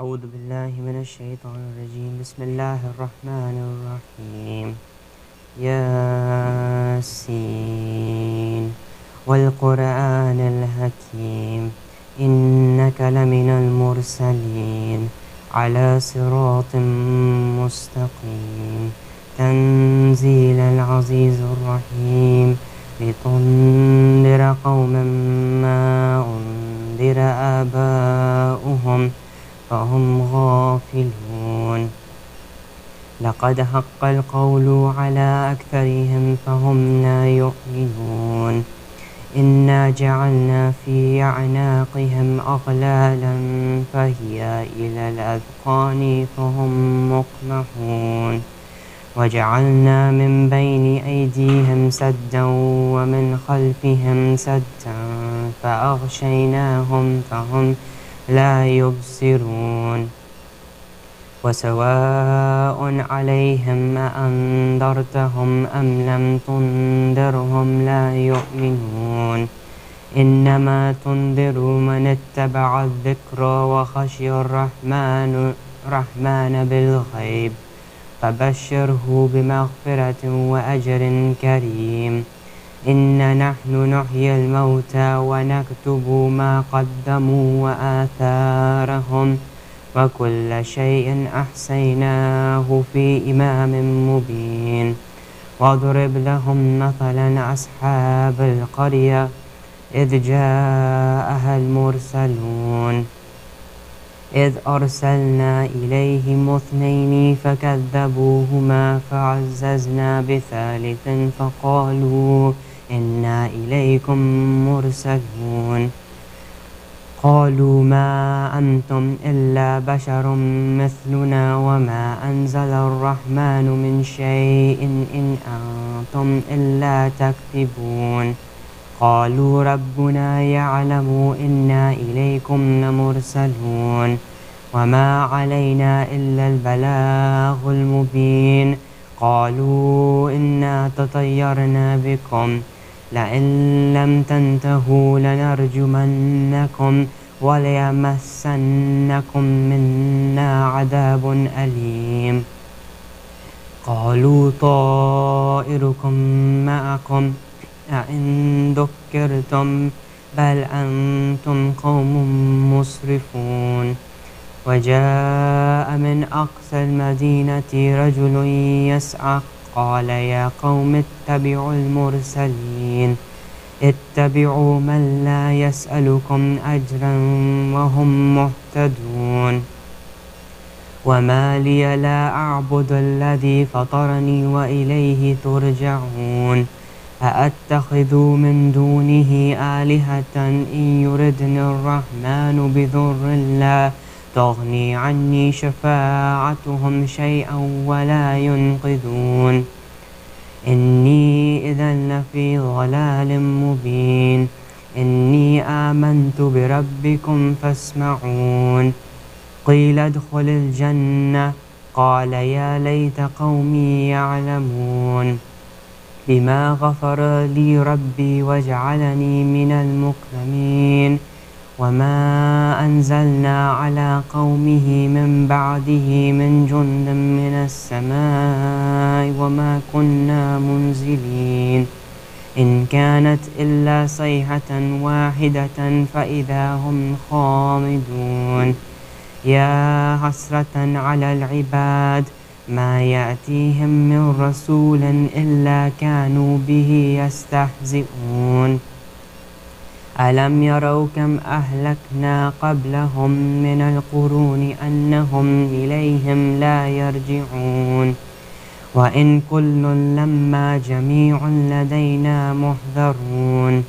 أعوذ بالله من الشيطان الرجيم. بسم الله الرحمن الرحيم. ياسين والقرآن الحكيم إنك لمن المرسلين على صراط مستقيم تنزيل العزيز الرحيم لتنذر قوما ما أنذر آباؤهم فهم غافلون. لقد حق القول على أكثرهم فهم لا يؤمنون. إنا جعلنا في أعناقهم أغلالا فهي إلى الأذقان فهم مقمحون. وجعلنا من بين أيديهم سدا ومن خلفهم سدا فأغشيناهم فهم لا يبصرون. وسواء عليهم أأنذرتهم أم لم تنذرهم لا يؤمنون. إنما تنذر من اتبع الذكر وخشي الرحمن بالغيب فبشره بمغفرة وأجر كريم. إنا نحن نحيي الموتى ونكتب ما قدموا وآثارهم وكل شيء أحصيناه في إمام مبين. واضرب لهم مثلا أصحاب القرية إذ جاءها المرسلون إذ أرسلنا إليهم اثنين فكذبوهما فعززنا بثالث فقالوا إنا إليكم مرسلون. قالوا ما أنتم إلا بشر مثلنا وما أنزل الرحمن من شيء إن أنتم إلا تكذبون. قالوا ربنا يعلم إنا إليكم لمرسلون وما علينا إلا البلاغ المبين. قالوا إنا تطيرنا بكم لئن لم تنتهوا لنرجمنكم وليمسنكم منا عذاب أليم. قالوا طائركم معكم أئن ذكرتم بل أنتم قوم مسرفون. وجاء من أقصى المدينة رجل يسعى قال يا قوم اتبعوا المرسلين اتبعوا من لا يسألكم أجرا وهم مهتدون. وما لي لا أعبد الذي فطرني وإليه ترجعون. أأتخذ من دونه آلهة إن يردني الرحمن بضر لا تغني عني شفاعتهم شيئا ولا ينقذون. إني إذا لفي ضلال مبين. إني آمنت بربكم فاسمعون. قيل ادخل الجنة قال يا ليت قومي يعلمون بما غفر لي ربي وجعلني من المكرمين. وما أنزلنا على قومه من بعده من جند من السماء وما كنا منزلين. إن كانت إلا صيحة واحدة فإذا هم خامدون. يا حسرة على العباد ما يأتيهم من رسول إلا كانوا به يستهزئون. ألم يروا كم أهلكنا قبلهم من القرون أنهم إليهم لا يرجعون. وإن كل لما جميع لدينا محضرون.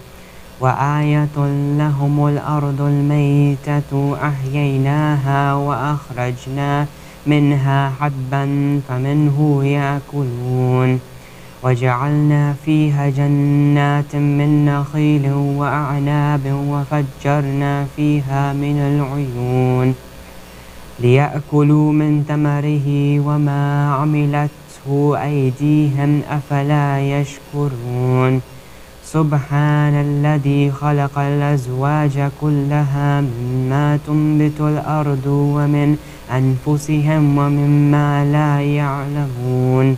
وآية لهم الأرض الميتة أحييناها وأخرجنا منها حبا فمنه يأكلون. وجعلنا فيها جنات من نخيل وأعناب وفجرنا فيها من العيون ليأكلوا من ثمره وما عملته أيديهم أفلا يشكرون. سبحان الذي خلق الأزواج كلها مما تنبت الأرض ومن أنفسهم ومما لا يعلمون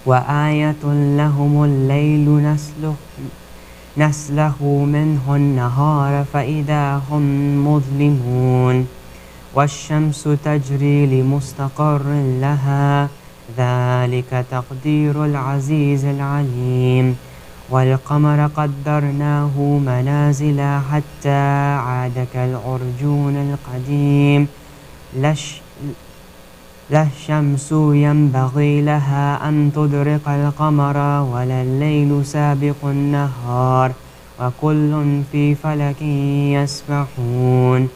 وآية لهم الليل نسلخ منه النهار فإذا هم مظلمون والشمس تجري لمستقر لها ذلك تقدير العزيز العليم والقمر قدرناه منازل حتى عاد كالعرجون القديم لا الشمس ينبغي لها أن تدرك القمر ولا الليل سابق النهار وكل في فلك يسبحون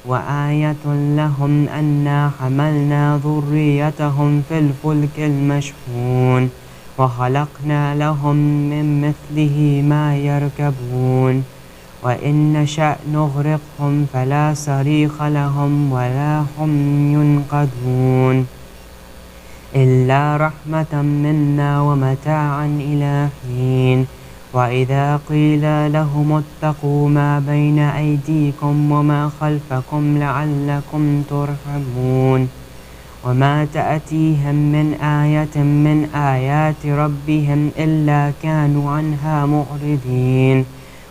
وآية لهم أنا حملنا ذريتهم في الفلك المشحون وخلقنا لهم من مثله ما يركبون وإن نشأ نغرقهم فلا صريخ لهم ولا هم ينقذون إلا رحمة منا ومتاعا إلى حين وإذا قيل لهم اتقوا ما بين أيديكم وما خلفكم لعلكم ترحمون وما تأتيهم من آية من آيات ربهم إلا كانوا عنها معرضين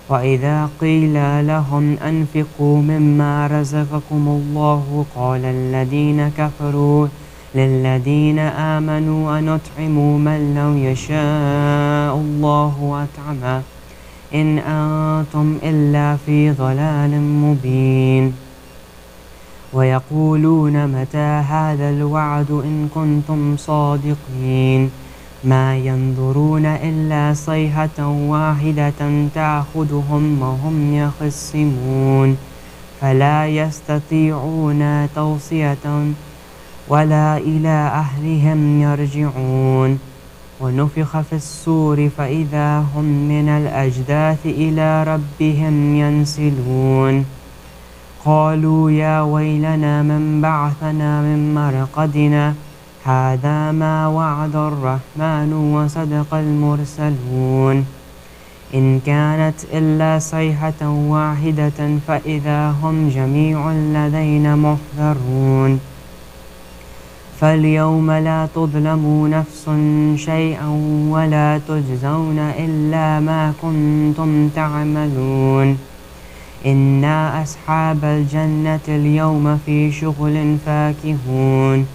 وإذا قيل لهم أنفقوا مما رزقكم الله قال الذين كفروا للذين آمنوا أنطعم من لو يشاء الله أطعمه إن أنتم إلا في ضلال مبين ويقولون متى هذا الوعد إن كنتم صادقين ما ينظرون إلا صيحة واحدة تأخذهم وهم يخصمون فلا يستطيعون توصية ولا إلى أهلهم يرجعون ونفخ في الصور فإذا هم من الأجداث إلى ربهم ينسلون قالوا يا ويلنا من بعثنا من مرقدنا هذا ما وعد الرحمن وصدق المرسلون إن كانت إلا صيحة واحدة فإذا هم جميع لدينا محضرون فاليوم لا تظلم نفس شيئا ولا تجزون إلا ما كنتم تعملون إنا أصحاب الجنة اليوم في شغل فاكهون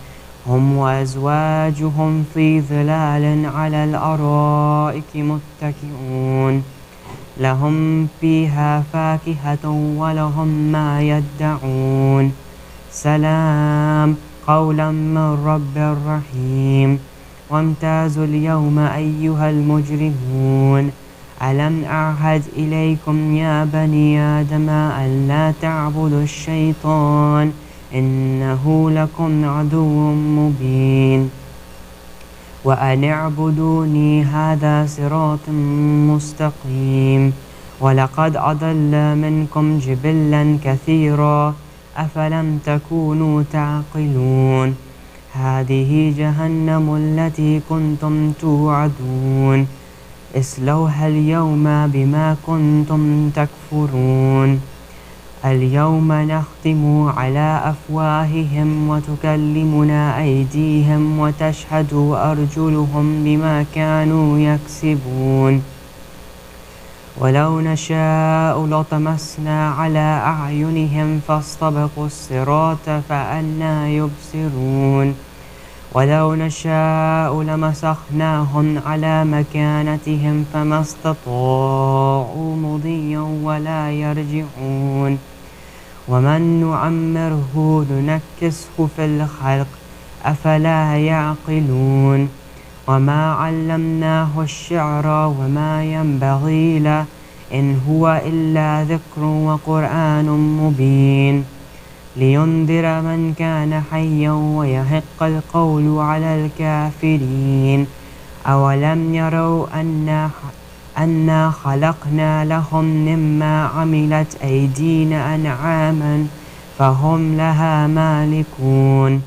هم وأزواجهم في ظلال على الأرائك متكئون لهم فيها فاكهة ولهم ما يدعون سلام قولا من رب رحيم وامتازوا اليوم أيها المجرمون ألم أعهد إليكم يا بني آدم ألا تعبدوا الشيطان إنه لكم عدو مبين وأن اعبدوني هذا صراط مستقيم ولقد أضل منكم جبلا كثيرا أفلم تكونوا تعقلون هذه جهنم التي كنتم توعدون اصلوها اليوم بما كنتم تكفرون اليوم نختم على أفواههم وتكلمنا أيديهم وتشهد أرجلهم بما كانوا يكسبون ولو نشاء لطمسنا على أعينهم فاستبقوا الصراط فأنى يبصرون ولو نشاء لمسخناهم على مكانتهم فما استطاعوا مضيا ولا يرجعون ومن نعمره ننكسه في الخلق أفلا يعقلون وما علمناه الشعر وما ينبغي له إن هو إلا ذكر وقرآن مبين لينذر من كان حيا ويحق القول على الكافرين أولم يروا أنا خلقنا لهم مما عملت أيدينا أنعاما فهم لها مالكون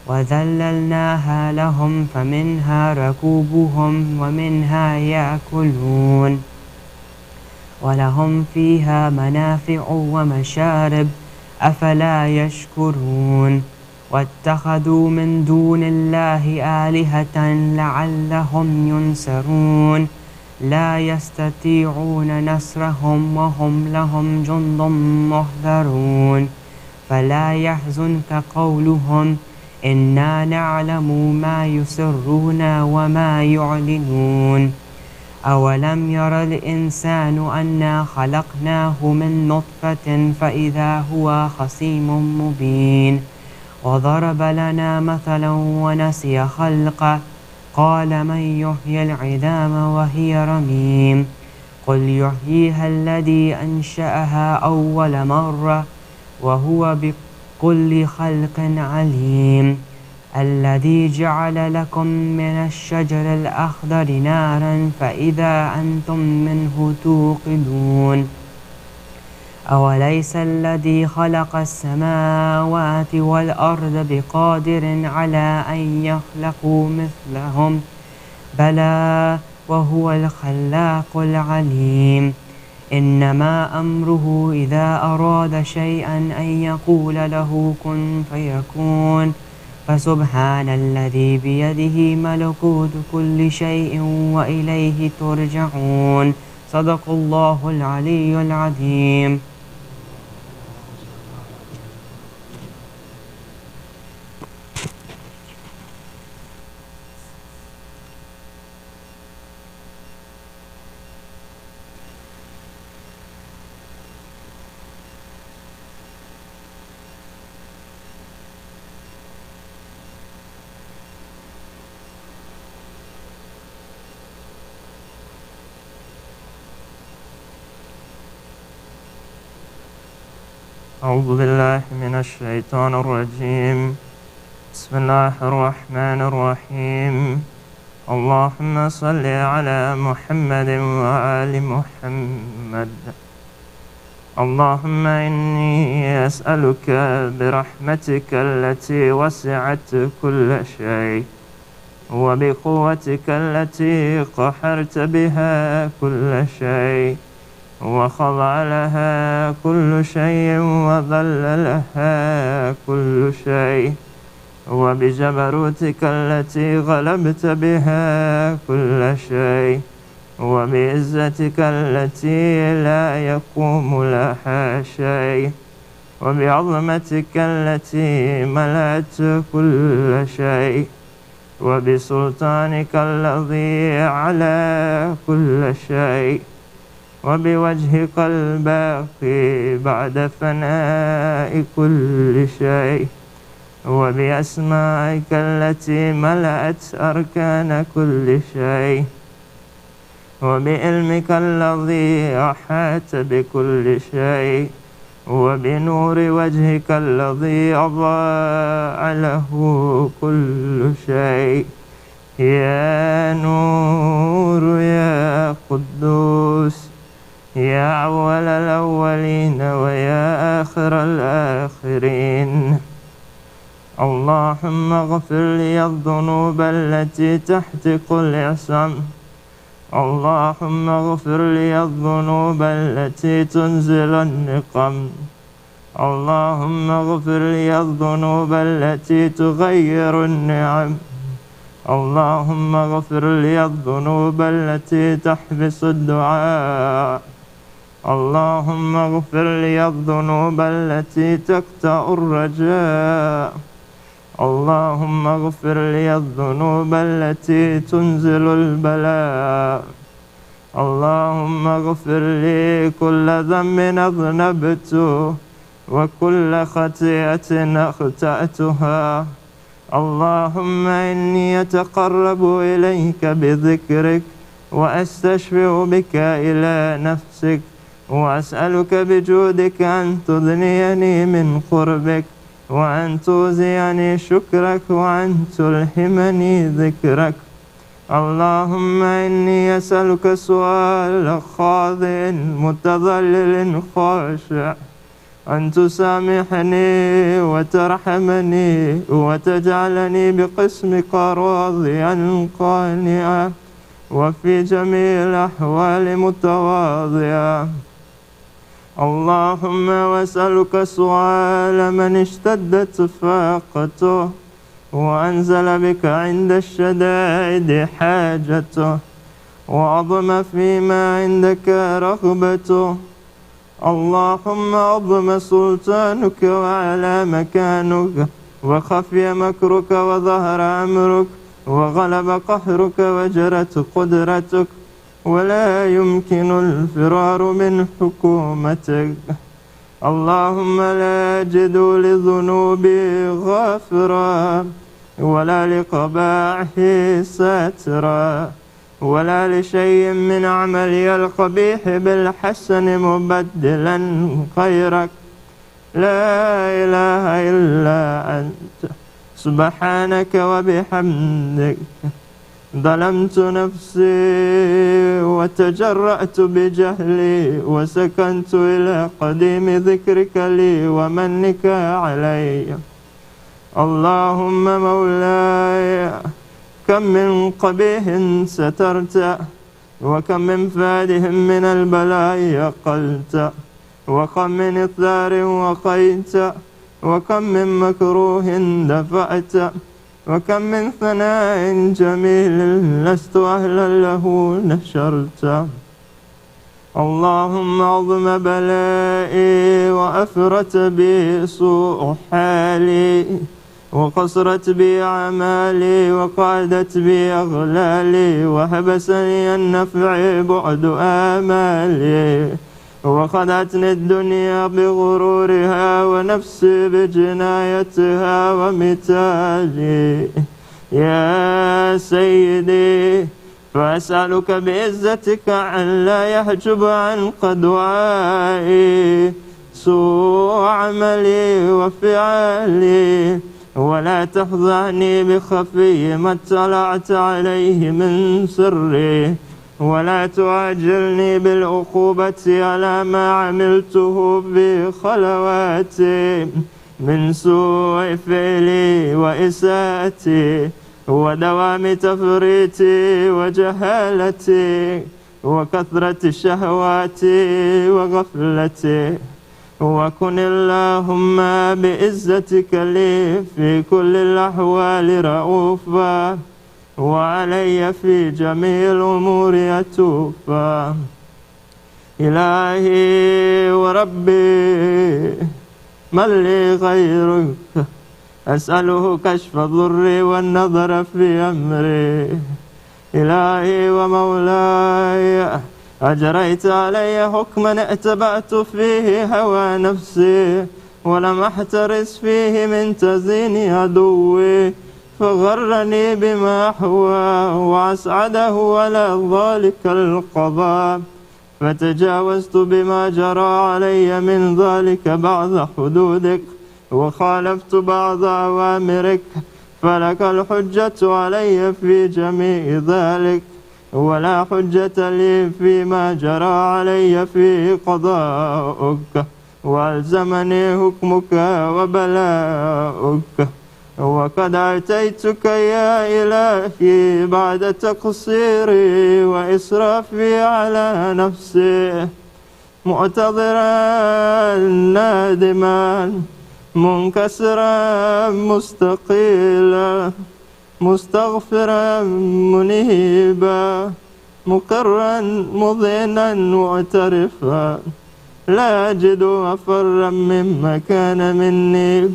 وذللناها لهم فمنها ركوبهم ومنها يأكلون ولهم فيها منافع ومشارب أفلا يشكرون واتخذوا من دون الله آلهة لعلهم ينصرون لا يستطيعون نصرهم وهم لهم جند محضرون فلا يحزنك قولهم إنا نعلم ما يسرون وما يعلنون أولم ير الإنسان أنا خلقناه من نطفة فإذا هو خصيم مبين وضرب لنا مثلا ونسي خلقه قال من يحيي العظام وهي رميم قل يحييها الذي أنشأها أول مرة وهو بكل خلق عليم الذي جعل لكم من الشجر الأخضر نارا فإذا أنتم منه توقدون أوليس الذي خلق السماوات والأرض بقادر على أن يخلقوا مثلهم بلى وهو الخلاق العليم إنما أمره إذا أراد شيئا أن يقول له كن فيكون فسبحان الذي بيده ملكوت كل شيء وإليه ترجعون صدق الله العلي العظيم. أعوذ بالله من الشيطان الرجيم. بسم الله الرحمن الرحيم. اللهم صل على محمد وآل محمد. اللهم إني أسألك برحمتك التي وسعت كل شيء وبقوتك التي قهرت بها كل شيء وخضع لها كل شيء وذل لها كل شيء وبجبروتك التي غلبت بها كل شيء وبعزتك التي لا يقوم لها شيء وبعظمتك التي ملأت كل شيء وبسلطانك الذي على كل شيء وبوجهك الباقي بعد فناء كل شيء وبأسمائك التي ملأت أركان كل شيء وبعلمك الذي أحاط بكل شيء وبنور وجهك الذي أضاء له كل شيء يا نور يا قدوس يا أول الأولين ويا آخر الآخرين. اللهم اغفر لي الذنوب التي تحتق العصم. اللهم اغفر لي الذنوب التي تنزل النقم. اللهم اغفر لي الذنوب التي تغير النعم. اللهم اغفر لي الذنوب التي تحبس الدعاء. اللهم اغفر لي الذنوب التي تقطع الرجاء. اللهم اغفر لي الذنوب التي تنزل البلاء. اللهم اغفر لي كل ذنب أذنبته وكل خطيئة أخطأتها. اللهم إني أتقرب إليك بذكرك وأستشفع بك إلى نفسك وأسألك بجودك أن تدنيني من قربك وأن توزعني شكرك وأن تلهمني ذكرك. اللهم إني أسألك سؤال خاضع متذلل خاشع أن تسامحني وترحمني وتجعلني بقسمك راضيا قانعا وفي جميع الأحوال متواضعا. اللهم واسألك سؤال من اشتدت فاقته وأنزل بك عند الشدائد حاجته وعظم فيما عندك رغبته. اللهم عظم سلطانك وعلى مكانك وخفي مكرك وظهر أمرك وغلب قهرك وجرت قدرتك ولا يمكن الفرار من حكومتك. اللهم لا أجد لذنوبي غافرا ولا لقبائحي ساترا ولا لشيء من عملي القبيح بالحسن مبدلا خيرك. لا إله إلا أنت سبحانك وبحمدك. ظلمت نفسي وتجرأت بجهلي وسكنت إلى قديم ذكرك لي ومنك علي. اللهم مولاي كم من قبيح سترت وكم من فادح من البلاء يقلت وكم من إثار وقيت وكم من مكروه دفعت وكم من ثناء جميل لست أهلا له نشرت. اللهم عظم بلائي وأفرت بي سوء حالي وقصرت بي أعمالي وقعدت بي أغلالي وحبسني النفع بعد آمالي وخدعتني الدنيا بغرورها ونفسي بجنايتها ومثالي. يا سيدي فأسألك بعزتك أن لا يحجب عن دعائي سوء عملي وفعالي ولا تفضحني بخفي ما اطلعت عليه من سري ولا تعجلني بالعقوبة على ما عملته بخلواتي من سوء فعلي وإساءتي ودوام تفريطي وجهالتي وكثرة شهواتي وغفلتي. وكن اللهم بعزتك لي في كل الأحوال رؤوفا وعلي في جميع الأمور يتوفا. إلهي وربي من لي غيرك أسأله كشف ضري والنظر في أمري. إلهي ومولاي أجريت علي حكما اتبعت فيه هوى نفسي ولم أحترس فيه من تزيين عدوي فغرني بما أحوى وأسعده على ذلك القضاء فتجاوزت بما جرى علي من ذلك بعض حدودك وخالفت بعض أوامرك فلك الحجة علي في جميع ذلك ولا حجة لي فيما جرى علي في قضاءك وألزمني حكمك وبلاؤك. وقد أتيتك يا إلهي بعد تقصيري وإسرافي على نفسي معتذرا نادما منكسرا مستقيلا مستغفرا منيبا مقرا مذعنا معترفا لا أجد أفرا مما كان مني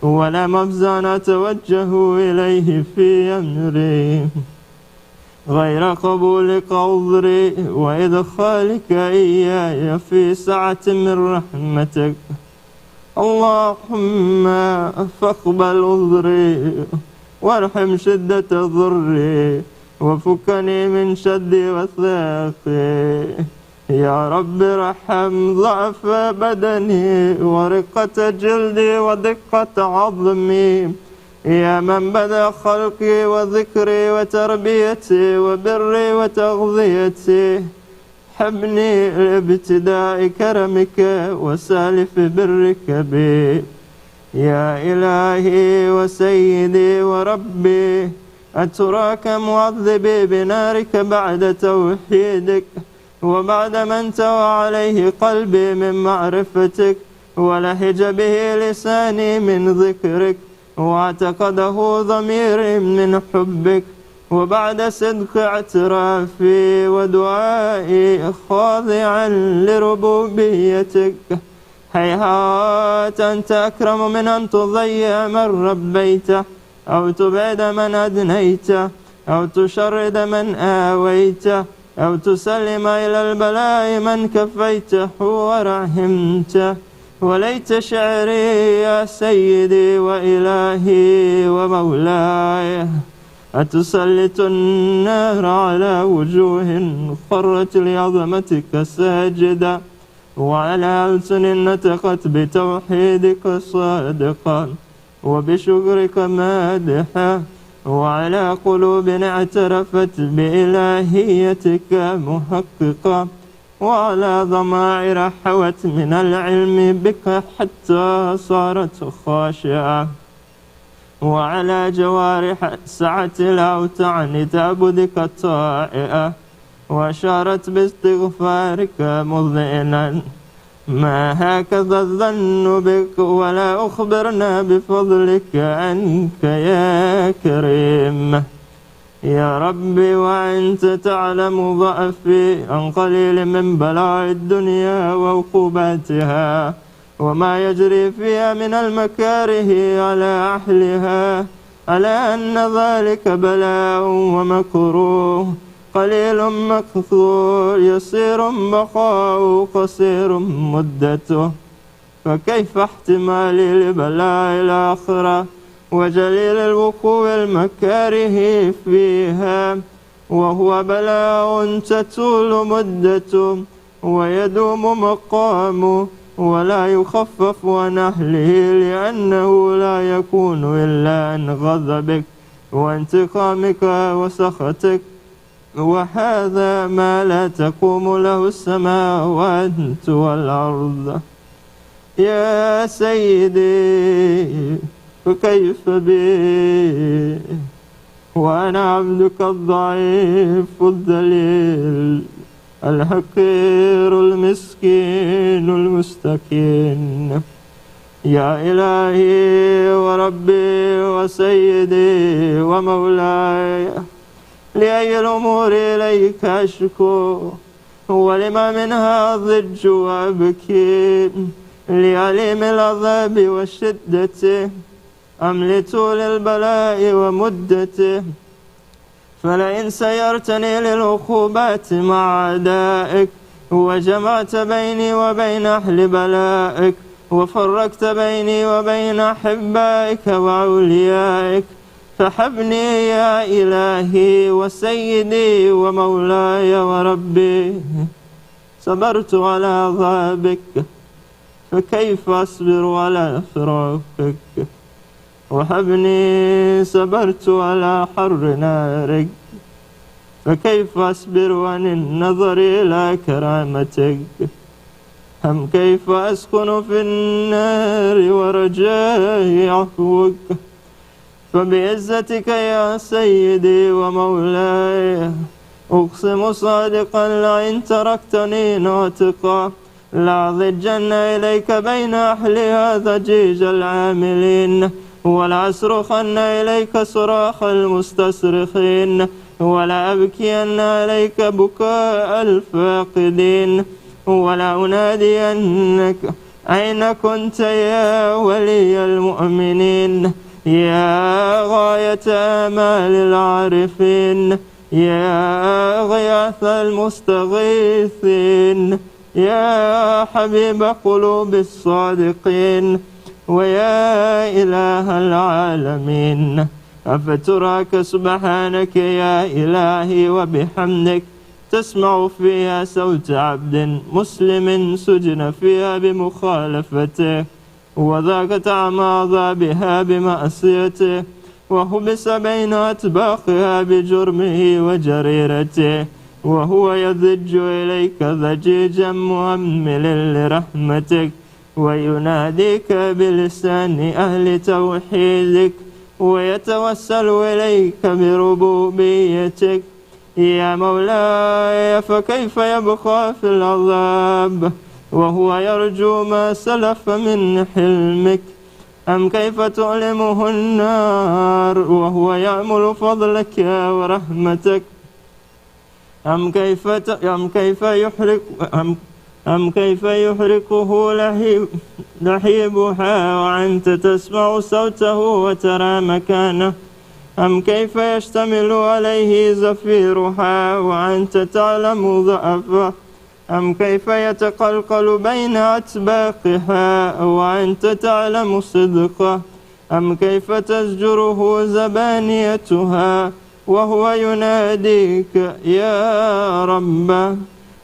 ولا مفزعا أتوجه إليه في أمري غير قبولك عذري وإدخالك إياي في سعة من رحمتك. اللهم فاقبل عذري وارحم شدة ضري وفكني من شد وثاقي. يا رب ارحم ضعف بدني ورقة جلدي ودقة عظمي. يا من بدأ خلقي وذكري وتربيتي وبري وتغذيتي حبني لابتداء كرمك وسالف برك بي. يا إلهي وسيدي وربي أتراك معذبي بنارك بعد توحيدك، وبعد ما انتوى عليه قلبي من معرفتك، ولهج به لساني من ذكرك، واعتقده ضميري من حبك، وبعد صدق اعترافي ودعائي خاضعا لربوبيتك. هيهات أنت أكرم من أن تضيع من ربيته، أو تبعد من أدنيته، أو تشرد من آويته، أو تسلم إلى البلاء من كفيته ورحمته. وليت شعري يا سيدي وإلهي ومولاي، أتسلط النار على وجوه خرت لعظمتك ساجدا، وعلى ألسن نطقت بتوحيدك صادقا وبشكرك مادحا، وعلى قلوب اعترفت بإلهيتك محققا، وعلى ضمائر حوت من العلم بك حتى صارت خاشعة، وعلى جوارح سعت الأوتعن تعبدك الطائعة، وأشارت باستغفارك مذعنا. ما هكذا الظن بك، ولا أخبرنا بفضلك عنك يا كريم. يا ربي وأنت تعلم ضعفي عن قليل من بلاء الدنيا وعقوباتها، وما يجري فيها من المكاره على أهلها، على أن ذلك بلاء ومكروه، قليل مكثور، يسير بقاء، قصير مدته. فكيف احتمالي لبلاء الآخرة وجليل الوقوع المكاره فيها، وهو بلاء تطول مدته ويدوم مقامه، ولا يخفف عن أهله، لأنه لا يكون إلا عن غضبك وانتقامك وسخطك، وهذا ما لا تقوم له السماوات والأرض. يا سيدي فكيف بي وأنا عبدك الضعيف الذليل الحقير المسكين المستكين. يا إلهي وربي وسيدي ومولاي، لأي الأمور إليك أشكو، ولما منها أضج وأبكي، لعليم العذاب وشدته أم لطول البلاء ومدته. فلئن سيرتني للعقوبات مع أعدائك، وجمعت بيني وبين أهل بلائك، وفرقت بيني وبين أحبائك وأوليائك، فحبني يا إلهي وسيدي ومولاي وربي. صبرت على عذابك، فكيف أصبر على فراقك؟ وهبني صبرت على حر نارك، فكيف أصبر عن النظر إلى كرامتك؟ هم كيف أسكن في النار ورجاء عفوك؟ فبعزتك يا سيدي ومولاي أقسم صادقا، لئن تركتني ناطقا لأضجن إليك بين أهلها ضجيج العاملين، ولأصرخن إليك صراخ المستصرخين، ولا أبكين إليك بكاء الفاقدين، ولا أنادينك أين كنت يا ولي المؤمنين، يا غاية آمال العارفين، يا غياث المستغيثين، يا حبيب قلوب الصادقين، ويا إله العالمين. أفتراك سبحانك يا إلهي وبحمدك تسمع فيها صوت عبد مسلم سجن فيها بمخالفته، وذاك طعم عذابها بمعصيته، وحبس بين أطباقها بجرمه وجريرته، وهو يضج إليك ضجيجا مؤمل لرحمتك، ويناديك بلسان أهل توحيدك، ويتوسل إليك بربوبيتك. يا مولاي فكيف يبقى في العذاب وهو يرجو ما سلف من حلمك؟ أم كيف تؤلمه النار وهو يأمل فضلك ورحمتك؟ أم كيف يحرقه لهيبها وأنت تسمع صوته وترى مكانه؟ أم كيف يشتمل عليه زفيرها وأنت تعلم ضعفه؟ أم كيف يتقلقل بين أطباقها وأنت تعلم صدقه؟ أم كيف تزجره زبانيتها وهو يناديك يا رب؟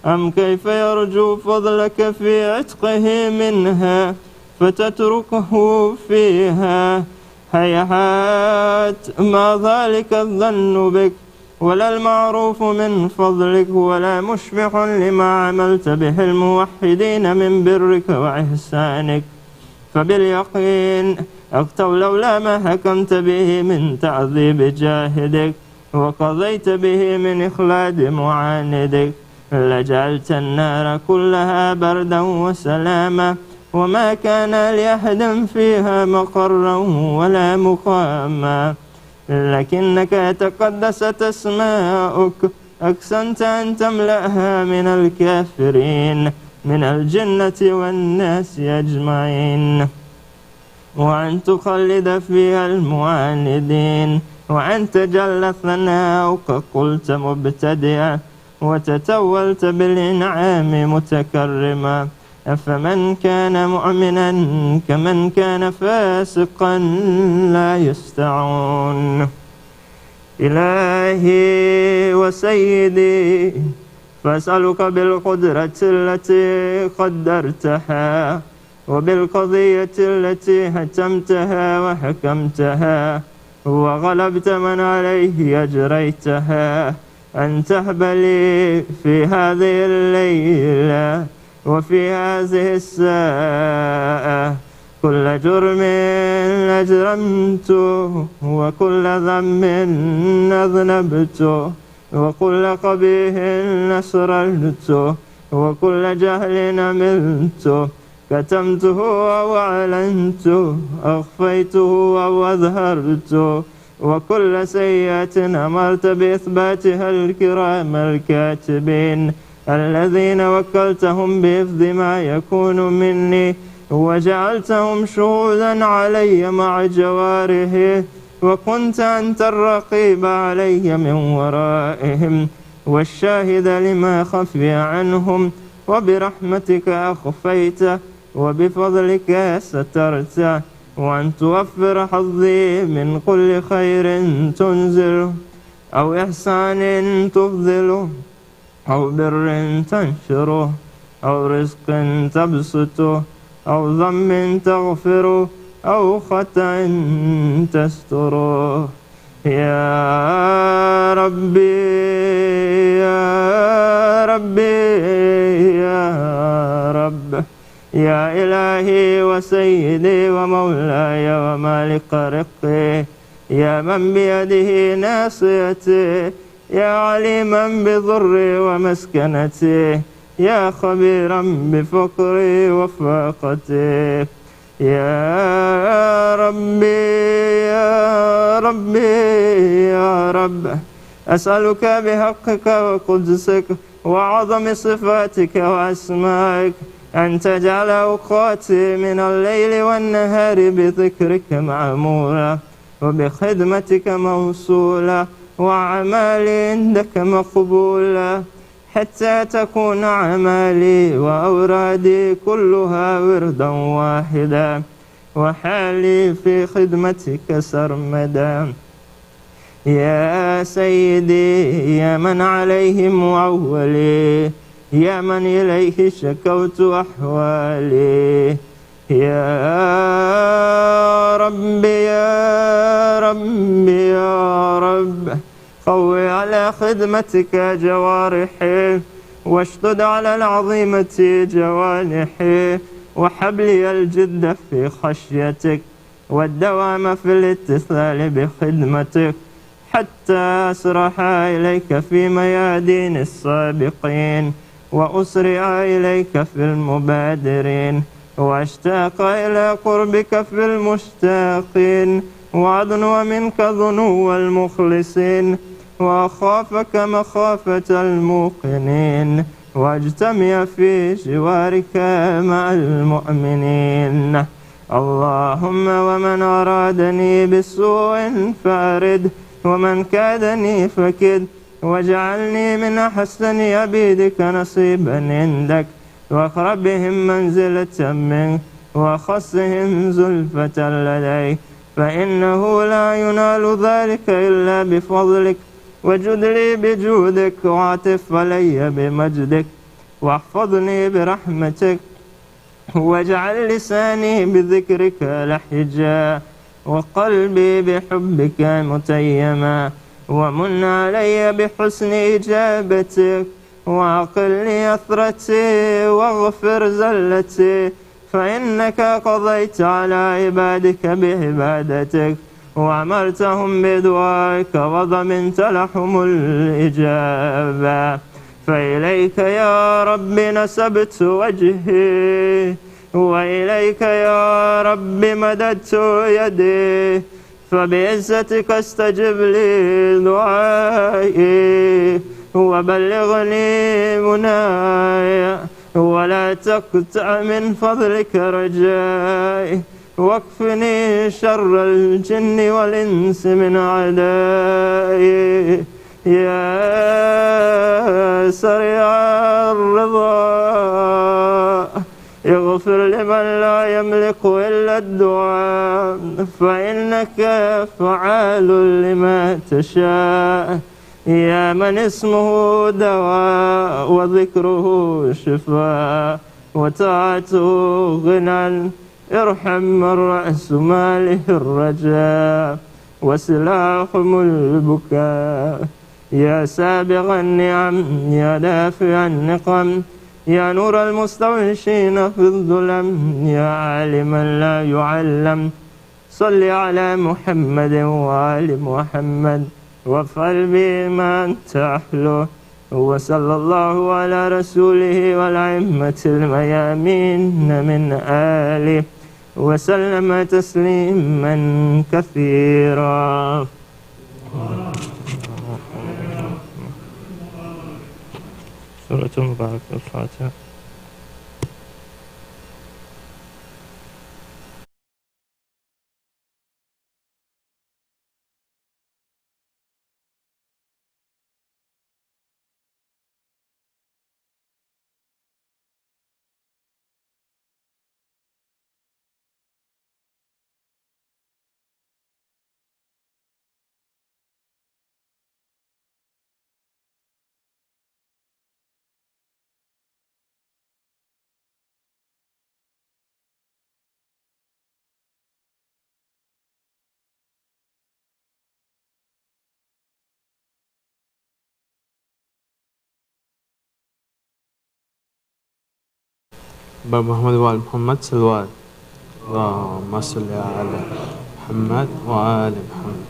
أم كيف يرجو فضلك في عتقه منها فتتركه فيها؟ هيهات ما ذلك الظن بك ولا المعروف من فضلك ولا مشبع لما عملت به الموحدين من برك وإحسانك. فباليقين أقتوا لولا ما حكمت به من تعذيب جاهدك وقضيت به من إخلاد معاندك لجعلت النار كلها بردا وسلاما وما كان لأحد فيها مقرا ولا مقاما. لكنك تقدست أسماؤك أقسمت أن تملأها من الكافرين من الجنة والناس أجمعين وأن تخلد فيها المعاندين وأن تجل ثناؤك قلت مبتدئا وتتولت بالإنعام متكرما. أفمن كان مؤمنا كمن كان فاسقا لا يستعون. إلهي وسيدي فأسألك بالقدرة التي قدرتها وبالقضية التي حتمتها وحكمتها وغلبت من عليه أجريتها أن تهب لي في هذه الليلة وفي هذه الساعة كل جرم أجرمته وكل ذنب أذنبته وكل قبيح أسررته وكل جهل عملته كتمته أو أعلنته أخفيته أو أظهرته وكل سيئة أمرت بإثباتها الكرام الكاتبين الذين وكلتهم بحفظ ما يكون مني وجعلتهم شهودا علي مع جواره وكنت أنت الرقيب علي من ورائهم والشاهد لما خفي عنهم وبرحمتك أخفيت وبفضلك سترت وأن توفر حظي من كل خير تنزله أو إحسان تفضله أو بر تنشره أو رزق تبسطه أو ذنب تغفره أو خطأ تستره. يا ربي يا ربي يا رب يا إلهي وسيدي ومولاي ومالك رقي يا من بيده ناصيتي يا عليما بضري ومسكنتي يا خبيرا بفقري وفاقتي. يا ربي يا ربي يا رب أسألك بحقك وقدسك وعظم صفاتك وأسمائك أن تجعل أوقاتي من الليل والنهار بذكرك معمورة وبخدمتك موصولة وأعمالي عندك مقبولة حتى تكون أعمالي وأورادي كلها وردا واحدا وحالي في خدمتك سرمدا. يا سيدي يا من عليه معولي يا من إليه شكوت أحوالي يا رب يا رب يا رب قوي على خدمتك جوارحي واشدد على العظيمة جوانحي وحبلي الجد في خشيتك والدوام في الاتصال بخدمتك حتى أسرح إليك في ميادين السابقين وأسرع إليك في المبادرين وأشتاق إلى قربك في المشتاقين وأدنو منك ظنو المخلصين وأخافك مخافة الموقنين واجتمع في جوارك مع المؤمنين. اللهم ومن أرادني بسوء فأرد ومن كادني فكد واجعلني من أحسن عبيدك نصيبا عندك وأقربهم منزلة منك وأخصهم زلفة لديك فإنه لا ينال ذلك إلا بفضلك وجد لي بجودك وعطف علي بمجدك واحفظني برحمتك واجعل لساني بذكرك لحجا وقلبي بحبك متيما ومن علي بحسن إجابتك وعقلني أثرتي واغفر زلتي فإنك قضيت على عبادك بعبادتك وأمرتهم بدعائك وضمنت لهم الإجابة فإليك يا رب نسبت وجهي وإليك يا رب مددت يدي فبعزتك استجب لي دعائي وبلغني مناي ولا تقطع من فضلك رجائي واكفني شر الجن والإنس من أعدائي يا سريع الرضا اغفر لمن لا يملك إلا الدعاء فإنك فعال لما تشاء يا من اسمه دواء وذكره شفاء وطاعته غنى ارحم من رأس ماله الرجاء وسلاحهم البكاء يا سابغ النعم يا دافع النقم يا نور المستوحشين في الظلم يا عالما لا يعلم صل على محمد وآل محمد وافعل به ما أنت أحلو وصلى الله على رسوله والأئمة الميامين من آله وسلم تسليما كثيرا. سورة مباركة الفاتحة. محمد وآل محمد صلوات اللهم صل على محمد وآل محمد.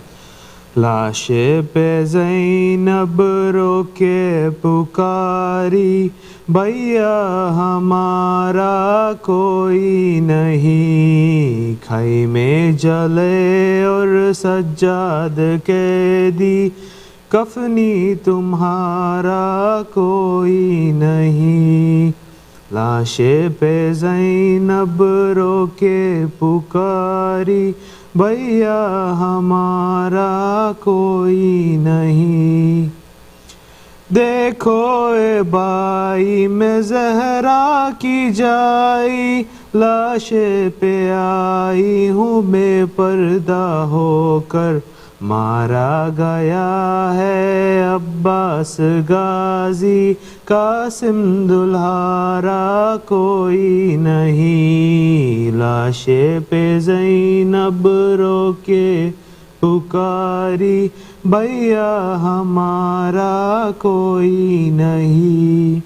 लाशे पे ज़ैनब रोके पुकारी भैया हमारा कोई नहीं खाई में जले और सज्जाद के दी कफनी तुम्हारा कोई नहीं। लाशे पे ज़ैनब रोके पुकारी भैया हमारा कोई नहीं। देखो ए बाई में ज़हरा की जाई लाशे पे आई हूँ बेपर्दा होकर मारा गया है अब्बास गाजी कासिम दुल्हारा कोई नहीं। लाशे पे ज़ैनब रोके पुकारी भैया हमारा कोई नहीं।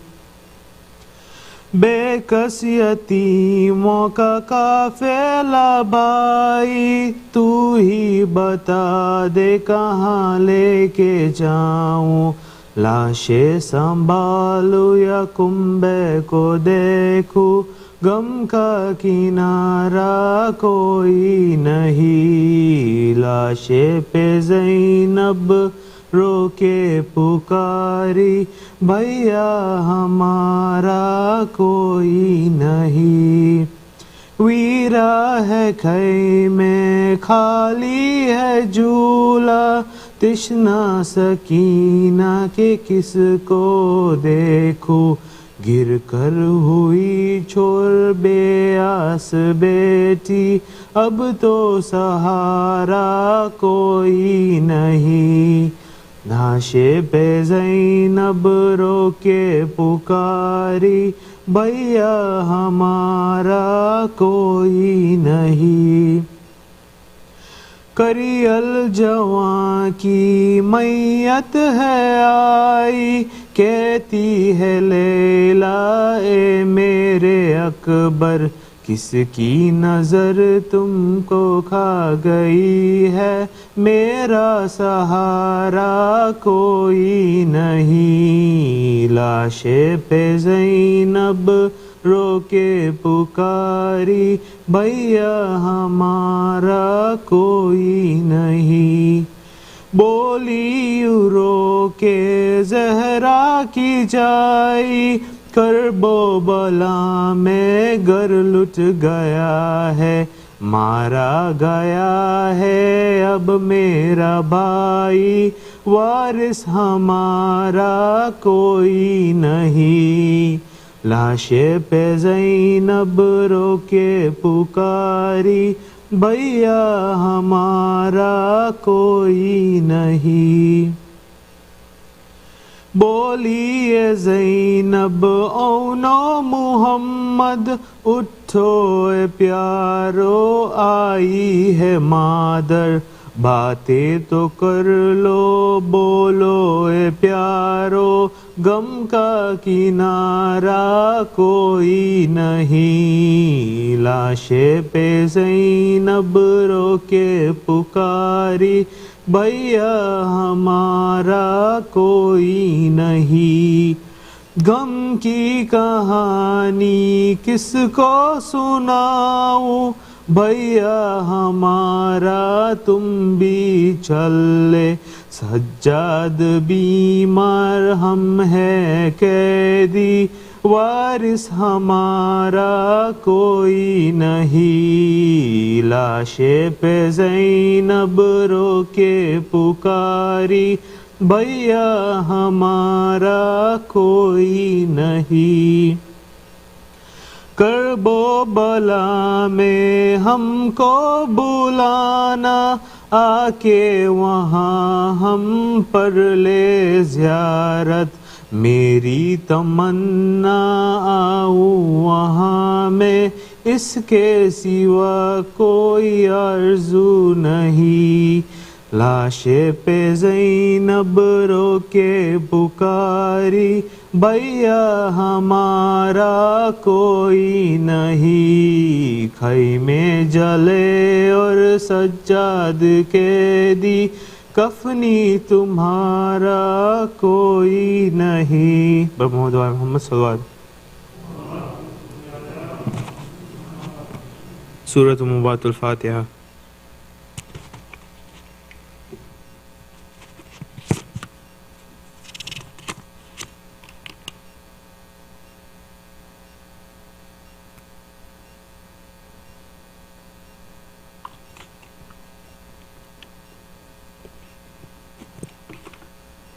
بے کس یتیموں کا قافلہ بھائی، تو ہی بتا دے کہاں لے کے جاؤں، لاشیں سنبھالو یا کنبے کو دیکھوں، غم کا کنارہ کوئی نہیں، لاشیں پہ زینب رو کے پکاری، بھیا ہمارا کوئی نہیں، ویرا ہے خیمے خالی ہے جھولا، تشنا سکینہ کے کس کو دیکھوں، گر کر ہوئی چھوڑ بے آس بیٹی، اب تو سہارا کوئی نہیں، لاشیں پہ زینب رو کے پکاری، بھیا ہمارا کوئی نہیں، کریل جواں کی میت ہے آئی، کہتی ہے لیلا اے میرے اکبر، کس کی نظر تم کو کھا گئی ہے، میرا سہارا کوئی نہیں، لاشیں پہ زینب رو کے پکاری، بھیا ہمارا کوئی نہیں، بولی رو کے زہرا کی جائی، کرب و بلا میں گر لٹ گیا ہے، مارا گیا ہے اب میرا بھائی، وارث ہمارا کوئی نہیں، لاشیں پہ زینب رو کے پکاری، بھیا ہمارا کوئی نہیں، بولی اے زینب اونو محمد، اٹھو اے پیارو آئی ہے مادر، باتیں تو کر لو بولو اے پیارو، غم کا کنارہ کوئی نہیں، لاشیں پہ زینب رو کے پکاری، بھیا ہمارا کوئی نہیں، غم کی کہانی کس کو سناؤں، بھیا ہمارا تم بھی چل لے، سجاد بیمار ہم ہے قیدی، وارث ہمارا کوئی نہیں، لاشیں پہ زینب رو کے پکاری، بھیا ہمارا کوئی نہیں، کرب و بلا میں ہم کو بلانا، آ کے وہاں ہم پر لے زیارت، میری تمنا آؤں وہاں میں، اس کے سوا کوئی آرزو نہیں، لاشیں پہ زینب رو کے پکاری، بھیا ہمارا کوئی نہیں، خیمے جلے اور سجاد قیدی، کفنی تمہارا کوئی نہیں، محمد محمد صلی اللہ علیہ وسلم۔ سورۃ مبارکۃ الفاتحہ۔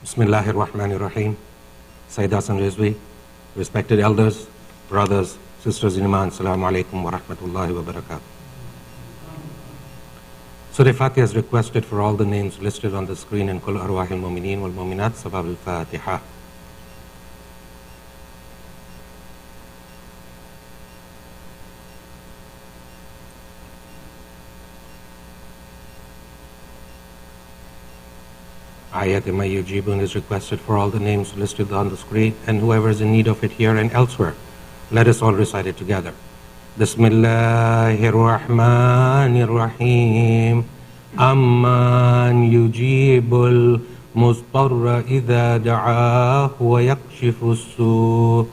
Bismillah ar-Rahman ar-Rahim. Sayyid Hasan Rizvi, respected elders, brothers, sisters in Iman, Assalamu alaikum wa rahmatullahi wa barakatuh. Surah Fatiha is requested for all the names listed on the screen in Kul Arwah al-Mumineen wal-Muminat, Sabab al-Fatiha. Ayat Yujibun is requested for all the names listed on the screen and whoever is in need of it here and elsewhere. Let us all recite it together. Bismillahir Rahmanir Rahim. Amman yujibul mustarra idha da'ahu wa yakshifu as-su'.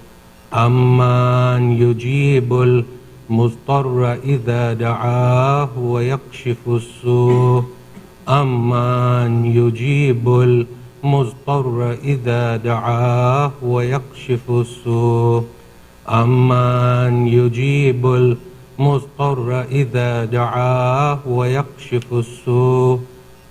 Amman yujibul mustarra idha da'ahu wa yakshifu as-su'. Amman yujibul mustarra idha da'ahu wa yakshifu as-su'. Amman yujibul mustarra idha da'ahu wa yakshifu as-su'.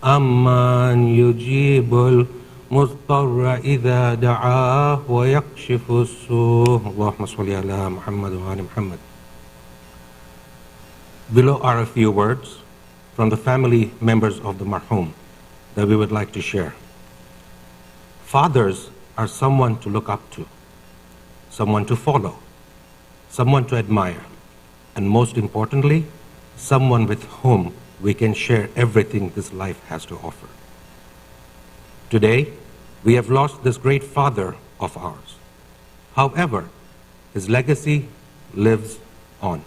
Amman yujibul mustarra idha da'ahu wa yakshifu as-su'. Allahumma salli ala Muhammad wa ali Muhammad. Below are a few words from the family members of the marhum that we would like to share. Fathers are someone to look up to, someone to follow, someone to admire, and most importantly, someone with whom we can share everything this life has to offer. Today, we have lost this great father of ours. However, his legacy lives on.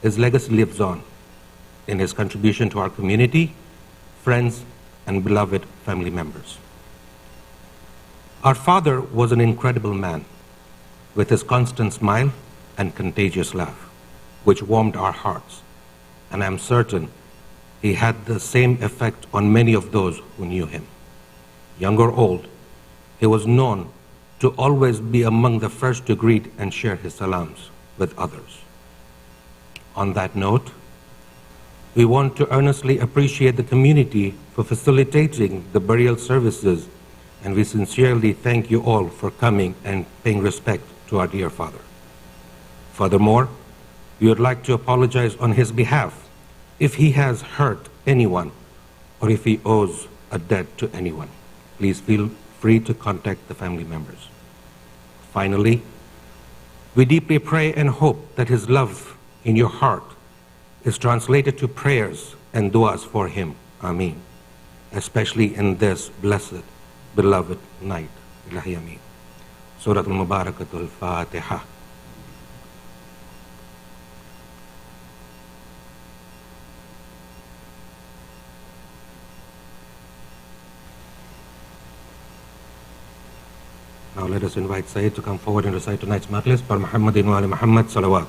His legacy lives on in his contribution to our community, friends, and beloved family members. Our father was an incredible man with his constant smile and contagious laugh, which warmed our hearts. And I'm certain he had the same effect on many of those who knew him. Young or old, he was known to always be among the first to greet and share his salams with others. On that note, we want to earnestly appreciate the community for facilitating the burial services, and we sincerely thank you all for coming and paying respect to our dear father. Furthermore, we would like to apologize on his behalf if he has hurt anyone or if he owes a debt to anyone. Please feel free to contact the family members. Finally, we deeply pray and hope that his love in your heart is translated to prayers and du'as for him. Ameen. Especially in this blessed, beloved night. Ilahi Ameen. Surah Al-Mubarakatul Fatiha. Now let us invite Sayyid to come forward and recite tonight's majlis. Per Muhammadin wa ali Muhammad salawat.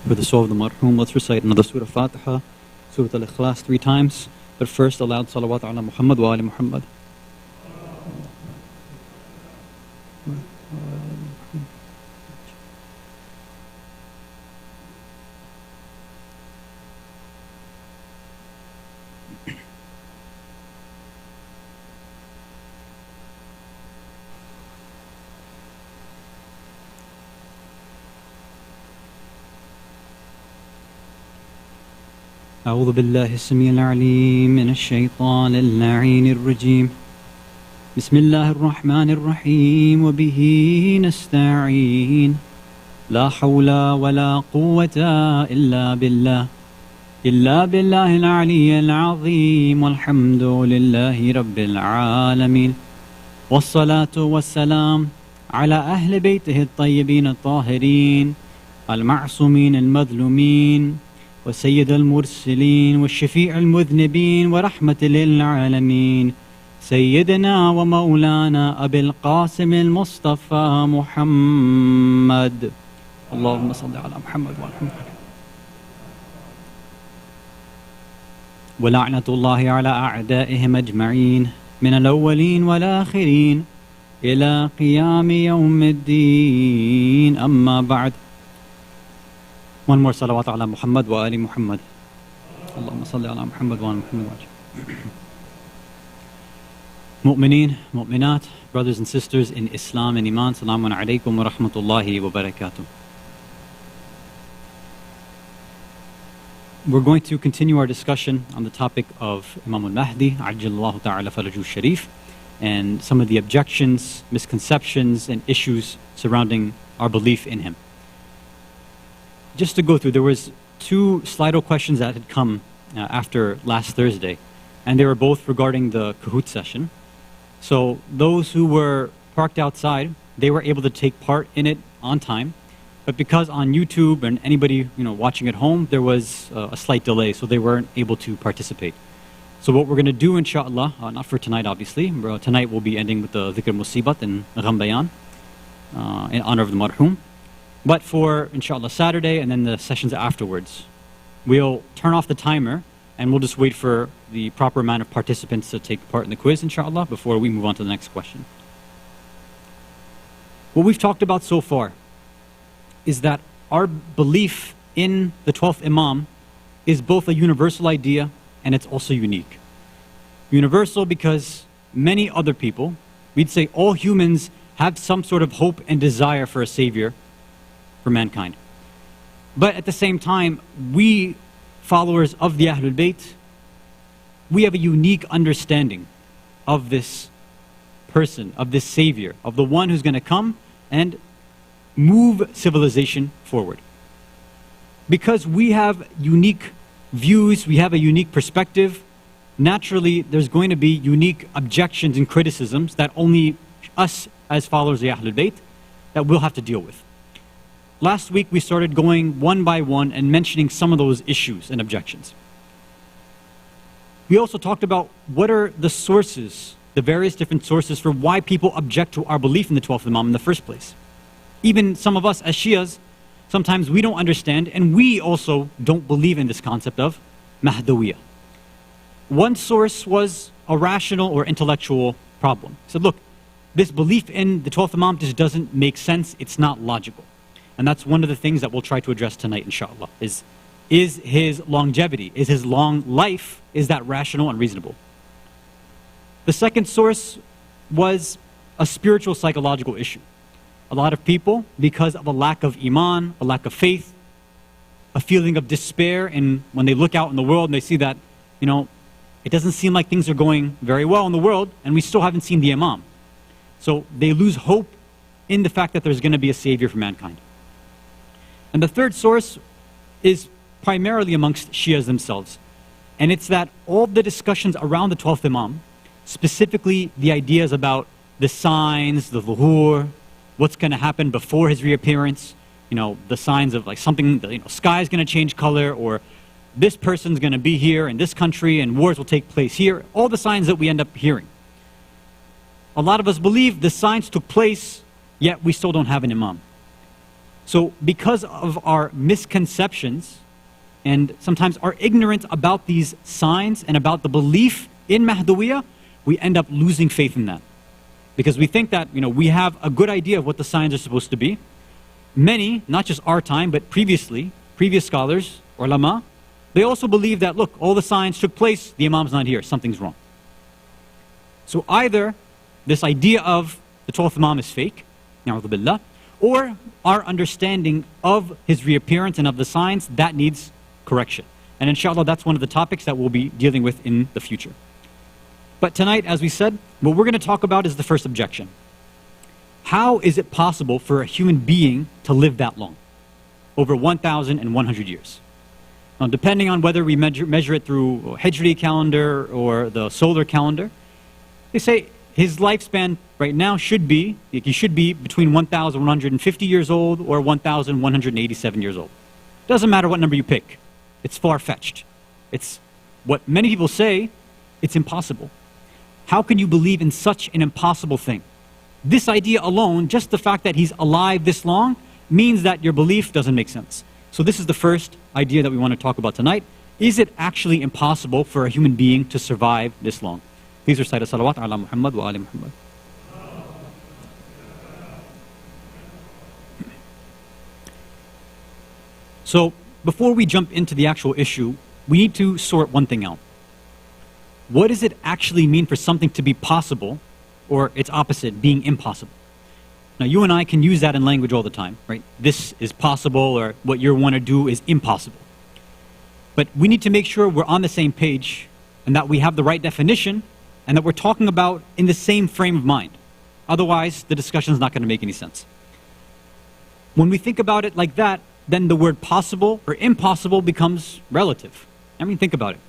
For the soul of the marhum, let's recite another Surah Fatiha, Surah Al-Ikhlas 3 times, but first a loud salawat ala Muhammad wa ali Muhammad. أعوذ بالله السميع العليم من الشيطان اللعين الرجيم. بسم الله الرحمن الرحيم وبه نستعين. لا حول ولا قوة إلا بالله العلي العظيم والحمد لله رب العالمين. والصلاة والسلام على أهل بيته الطيبين الطاهرين المعصومين المظلومين وسيد المرسلين والشفيع المذنبين ورحمة للعالمين سيدنا ومولانا أبي القاسم المصطفى محمد. اللهم صل على محمد وعلى محمد. ولعنة الله على أعدائهم أجمعين من الأولين والآخرين إلى قيام يوم الدين أما بعد. One more salawat ala Muhammad wa ali Muhammad. Allahumma salli ala Muhammad wa ali Muhammad. Mu'mineen, mu'minat, brothers and sisters in Islam and Iman, salamun alaykum wa rahmatullahi wa barakatuh. We're going to continue our discussion on the topic of Imam al-Mahdi, Ajjallahu ta'ala faraju sharif, and some of the objections, misconceptions, and issues surrounding our belief in him. Just to go through, there was two Slido questions that had come after last Thursday, and they were both regarding the Kahoot session. So those who were parked outside, they were able to take part in it on time. But because on YouTube and anybody watching at home, there was a slight delay, so they weren't able to participate. So what we're going to do, inshallah, not for tonight obviously, tonight we'll be ending with the Dhikr Musibat and Gham Bayan in honor of the marhum. But for, inshallah, Saturday and then the sessions afterwards, we'll turn off the timer and we'll just wait for the proper amount of participants to take part in the quiz, inshallah, before we move on to the next question. What we've talked about so far is that our belief in the 12th Imam is both a universal idea and it's also unique. Universal because many other people, we'd say all humans have some sort of hope and desire for a savior for mankind. But at the same time, we followers of the Ahlul Bayt, we have a unique understanding of this person, of this savior, of the one who's going to come and move civilization forward. Because we have unique views, we have a unique perspective, naturally there's going to be unique objections and criticisms that only us as followers of Ahlul Bayt that we'll have to deal with. Last week we started going one by one and mentioning some of those issues and objections. We also talked about what are the sources, the various different sources for why people object to our belief in the 12th Imam in the first place. Even some of us as Shias, sometimes we don't understand and we also don't believe in this concept of Mahdawiyah. One source was a rational or intellectual problem. He said, look, this belief in the 12th Imam just doesn't make sense, it's not logical. And that's one of the things that we'll try to address tonight, inshallah, is his longevity, is his long life, is that rational and reasonable? The second source was a spiritual psychological issue. A lot of people, because of a lack of iman, a lack of faith, a feeling of despair, and when they look out in the world and they see that, it doesn't seem like things are going very well in the world, and we still haven't seen the Imam. So they lose hope in the fact that there's going to be a savior for mankind. And the third source is primarily amongst Shias themselves. And it's that all the discussions around the 12th Imam, specifically the ideas about the signs, the zuhur, what's going to happen before his reappearance, the signs of like something, sky's going to change color, or this person's going to be here in this country and wars will take place here, all the signs that we end up hearing. A lot of us believe the signs took place, yet we still don't have an Imam. So because of our misconceptions and sometimes our ignorance about these signs and about the belief in Mahdawiyah, we end up losing faith in that. Because we think that we have a good idea of what the signs are supposed to be. Many, not just our time, but previous scholars, ulama, they also believe that, look, all the signs took place, the Imam's not here, something's wrong. So either this idea of the 12th Imam is fake, na'udhu billah, or our understanding of his reappearance and of the signs, that needs correction. And inshallah, that's one of the topics that we'll be dealing with in the future. But tonight, as we said, what we're going to talk about is the first objection. How is it possible for a human being to live that long? Over 1,100 years. Now, depending on whether we measure it through Hijri calendar or the solar calendar, they say his lifespan right now should be between 1,150 years old or 1,187 years old. Doesn't matter what number you pick. It's far-fetched. It's what many people say, it's impossible. How can you believe in such an impossible thing? This idea alone, just the fact that he's alive this long, means that your belief doesn't make sense. So this is the first idea that we want to talk about tonight. Is it actually impossible for a human being to survive this long? Please recite a salawat ala Muhammad wa ali Muhammad. So before we jump into the actual issue, we need to sort one thing out. What does it actually mean for something to be possible, or its opposite, being impossible? Now, you and I can use that in language all the time, right? This is possible, or what you want to do is impossible. But we need to make sure we're on the same page, and that we have the right definition, and that we're talking about in the same frame of mind. Otherwise, the discussion is not going to make any sense. When we think about it like that, then the word possible or impossible becomes relative. I mean, think about it.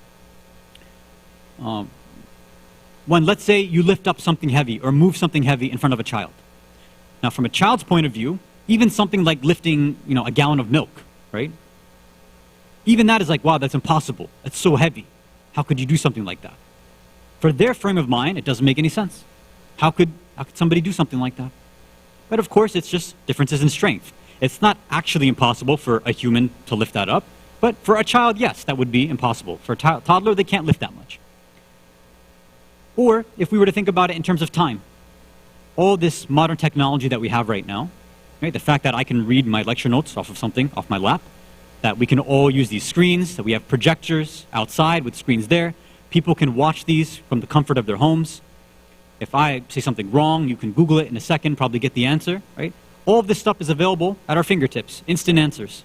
When, let's say, you lift up something heavy or move something heavy in front of a child. Now, from a child's point of view, even something like lifting, a gallon of milk, right? Even that is like, wow, that's impossible. It's so heavy. How could you do something like that? For their frame of mind, it doesn't make any sense. How could somebody do something like that? But of course, it's just differences in strength. It's not actually impossible for a human to lift that up, but for a child, yes, that would be impossible. For a toddler, they can't lift that much. Or if we were to think about it in terms of time, all this modern technology that we have right now, right, the fact that I can read my lecture notes off my lap, that we can all use these screens, that we have projectors outside with screens there, people can watch these from the comfort of their homes. If I say something wrong, you can Google it in a second, probably get the answer, right? All of this stuff is available at our fingertips, instant answers.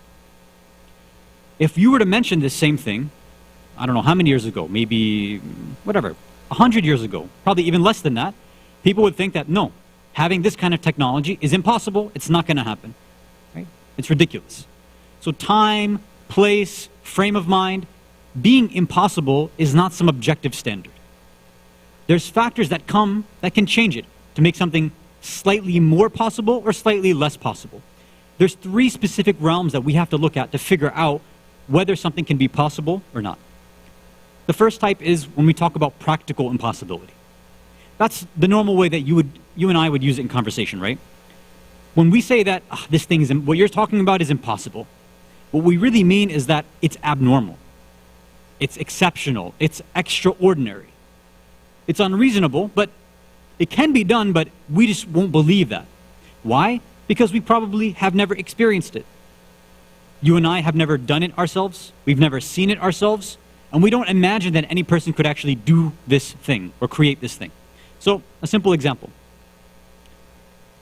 If you were to mention this same thing, I don't know how many years ago, maybe, 100 years ago, probably even less than that, people would think that, no, having this kind of technology is impossible, it's not going to happen, right? It's ridiculous. So time, place, frame of mind, being impossible is not some objective standard. There's factors that can change it to make something slightly more possible or slightly less possible. There's 3 specific realms that we have to look at to figure out whether something can be possible or not. The first type is when we talk about practical impossibility. That's the normal way that you and I would use it in conversation, right? When we say that this thing is, what you're talking about is impossible, what we really mean is that it's abnormal, it's exceptional, it's extraordinary. It's unreasonable, but it can be done, but we just won't believe that. Why? Because we probably have never experienced it. You and I have never done it ourselves, we've never seen it ourselves, and we don't imagine that any person could actually do this thing or create this thing. So, a simple example.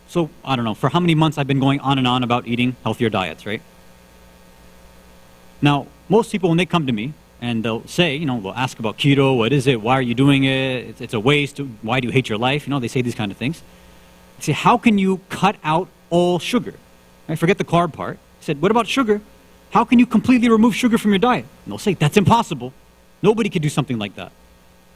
So, I don't know, for how many months I've been going on and on about eating healthier diets, right? Now, most people, when they come to me, and they'll say, they'll ask about keto, what is it, why are you doing it, it's a waste, why do you hate your life, they say these kind of things. I say, how can you cut out all sugar? Right? Forget the carb part. I said, what about sugar? How can you completely remove sugar from your diet? And they'll say, that's impossible. Nobody could do something like that.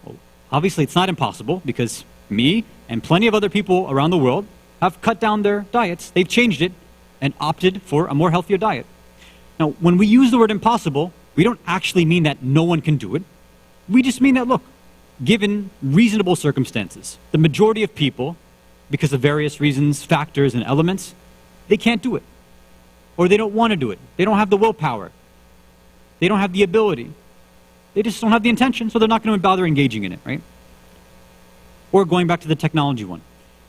Well, obviously it's not impossible, because me and plenty of other people around the world have cut down their diets. They've changed it and opted for a more healthier diet. Now, when we use the word impossible, we don't actually mean that no one can do it. We just mean that, look, given reasonable circumstances, the majority of people, because of various reasons, factors, and elements, they can't do it. Or they don't want to do it. They don't have the willpower. They don't have the ability. They just don't have the intention, so they're not going to bother engaging in it, right? Or going back to the technology one.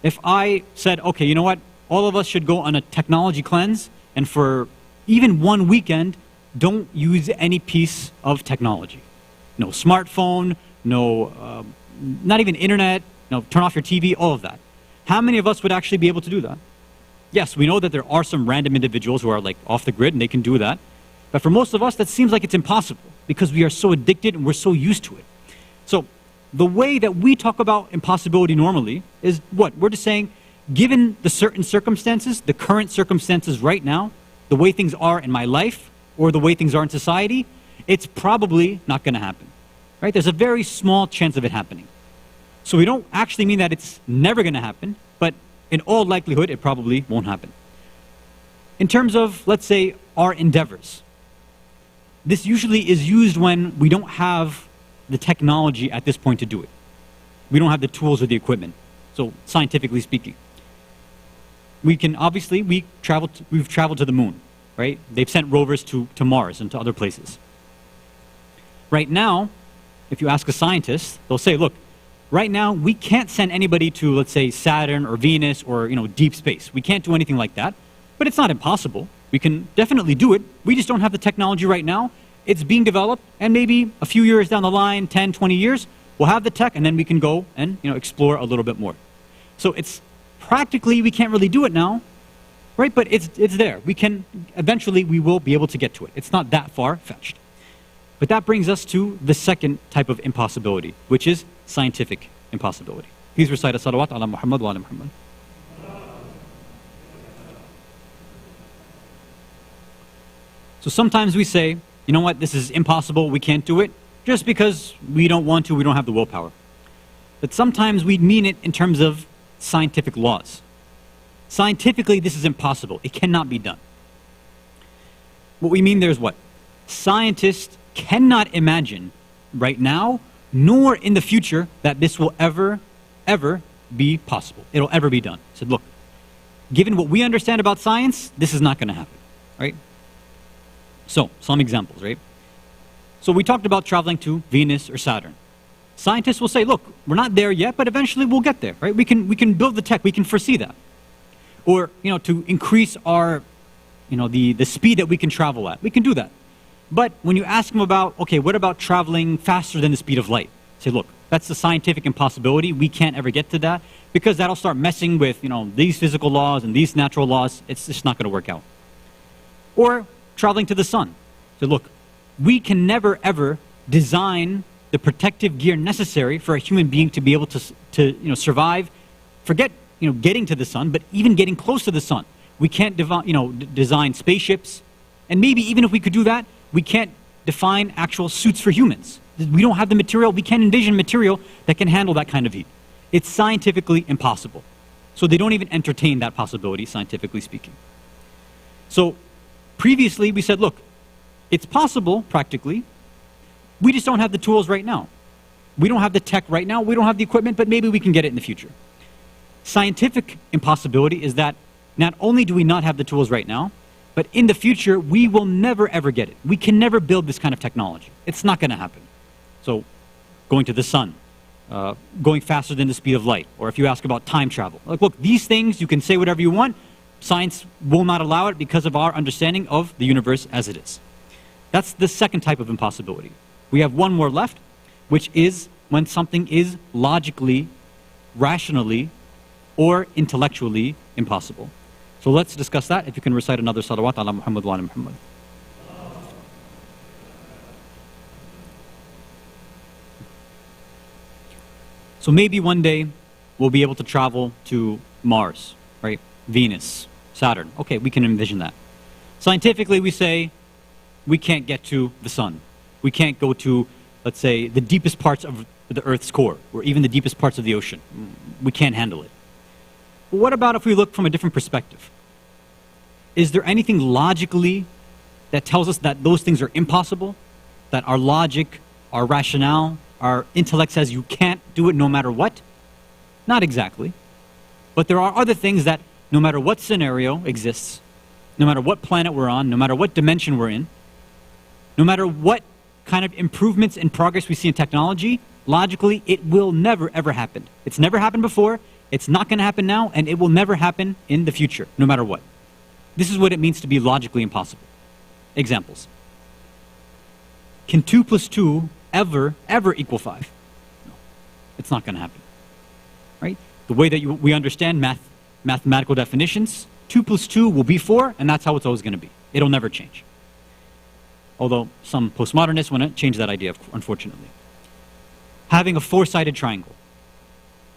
If I said, okay, you know what? All of us should go on a technology cleanse, and for even one weekend, don't use any piece of technology. No smartphone, not even internet, turn off your TV, all of that. How many of us would actually be able to do that? Yes, we know that there are some random individuals who are like off the grid and they can do that. But for most of us, that seems like it's impossible because we are so addicted and we're so used to it. So the way that we talk about impossibility normally is what? We're just saying, given the certain circumstances, the current circumstances right now, the way things are in my life, or the way things are in society, it's probably not going to happen, right? There's a very small chance of it happening. So we don't actually mean that it's never going to happen, but in all likelihood, it probably won't happen. In terms of, let's say, our endeavors, this usually is used when we don't have the technology at this point to do it. We don't have the tools or the equipment. So scientifically speaking, we've traveled to the moon. Right? They've sent rovers to Mars and to other places. Right now, if you ask a scientist, they'll say, look, right now we can't send anybody to, let's say, Saturn or Venus or deep space. We can't do anything like that, but it's not impossible. We can definitely do it. We just don't have the technology right now. It's being developed, and maybe a few years down the line, 10, 20 years, we'll have the tech, and then we can go and explore a little bit more. So it's practically, we can't really do it now, right? But it's there. We can, eventually we will be able to get to it. It's not that far-fetched. But that brings us to the second type of impossibility, which is scientific impossibility. Please recite a salawat ala Muhammad wa ala Muhammad. So sometimes we say, you know what, this is impossible, we can't do it, just because we don't want to, we don't have the willpower. But sometimes we mean it in terms of scientific laws. Scientifically, this is impossible. It cannot be done. What we mean there is what? Scientists cannot imagine right now, nor in the future, that this will ever be possible. It'll ever be done. Said, look, given what we understand about science, this is not going to happen, right? So, some examples, right? So we talked about traveling to Venus or Saturn. Scientists will say, look, we're not there yet, but eventually we'll get there, right? We can build the tech, we can foresee that. Or, to increase our, the speed that we can travel at. We can do that. But when you ask them about, okay, what about traveling faster than the speed of light? Say, look, that's a scientific impossibility. We can't ever get to that because that'll start messing with, these physical laws and these natural laws. It's just not going to work out. Or traveling to the sun. So look, we can never ever design the protective gear necessary for a human being to be able to survive. Forget getting to the sun, but even getting close to the sun. We can't design spaceships, and maybe even if we could do that, we can't define actual suits for humans. We don't have the material. We can't envision material that can handle that kind of heat. It's scientifically impossible. So they don't even entertain that possibility, scientifically speaking. So previously we said, look, it's possible practically. We just don't have the tools right now. We don't have the tech right now. We don't have the equipment, but maybe we can get it in the future. Scientific impossibility is that not only do we not have the tools right now, but in the future, we will never ever get it. We can never build this kind of technology. It's not going to happen. So going to the sun, going faster than the speed of light, or if you ask about time travel. Like, look, these things, you can say whatever you want. Science will not allow it because of our understanding of the universe as it is. That's the second type of impossibility. We have one more left, which is when something is logically, rationally, or intellectually impossible. So let's discuss that. If you can recite another salawat ala Muhammad wa ala Muhammad. So maybe one day we'll be able to travel to Mars, right? Venus, Saturn. Okay, we can envision that. Scientifically, we say we can't get to the sun. We can't go to, let's say, the deepest parts of the Earth's core, or even the deepest parts of the ocean. We can't handle it. But what about if we look from a different perspective? Is there anything logically that tells us that those things are impossible? That our logic, our rationale, our intellect says you can't do it no matter what? Not exactly. But there are other things that no matter what scenario exists, no matter what planet we're on, no matter what dimension we're in, no matter what kind of improvements and progress we see in technology, logically, it will never, ever happen. It's never happened before, it's not going to happen now, and it will never happen in the future, no matter what. This is what it means to be logically impossible. Examples. Can 2 plus 2 ever equal 5? No, it's not going to happen. Right? The way that we understand mathematical definitions, 2 plus 2 will be 4, and that's how it's always going to be. It'll never change. Although some postmodernists want to change that idea, unfortunately. Having a 4-sided triangle.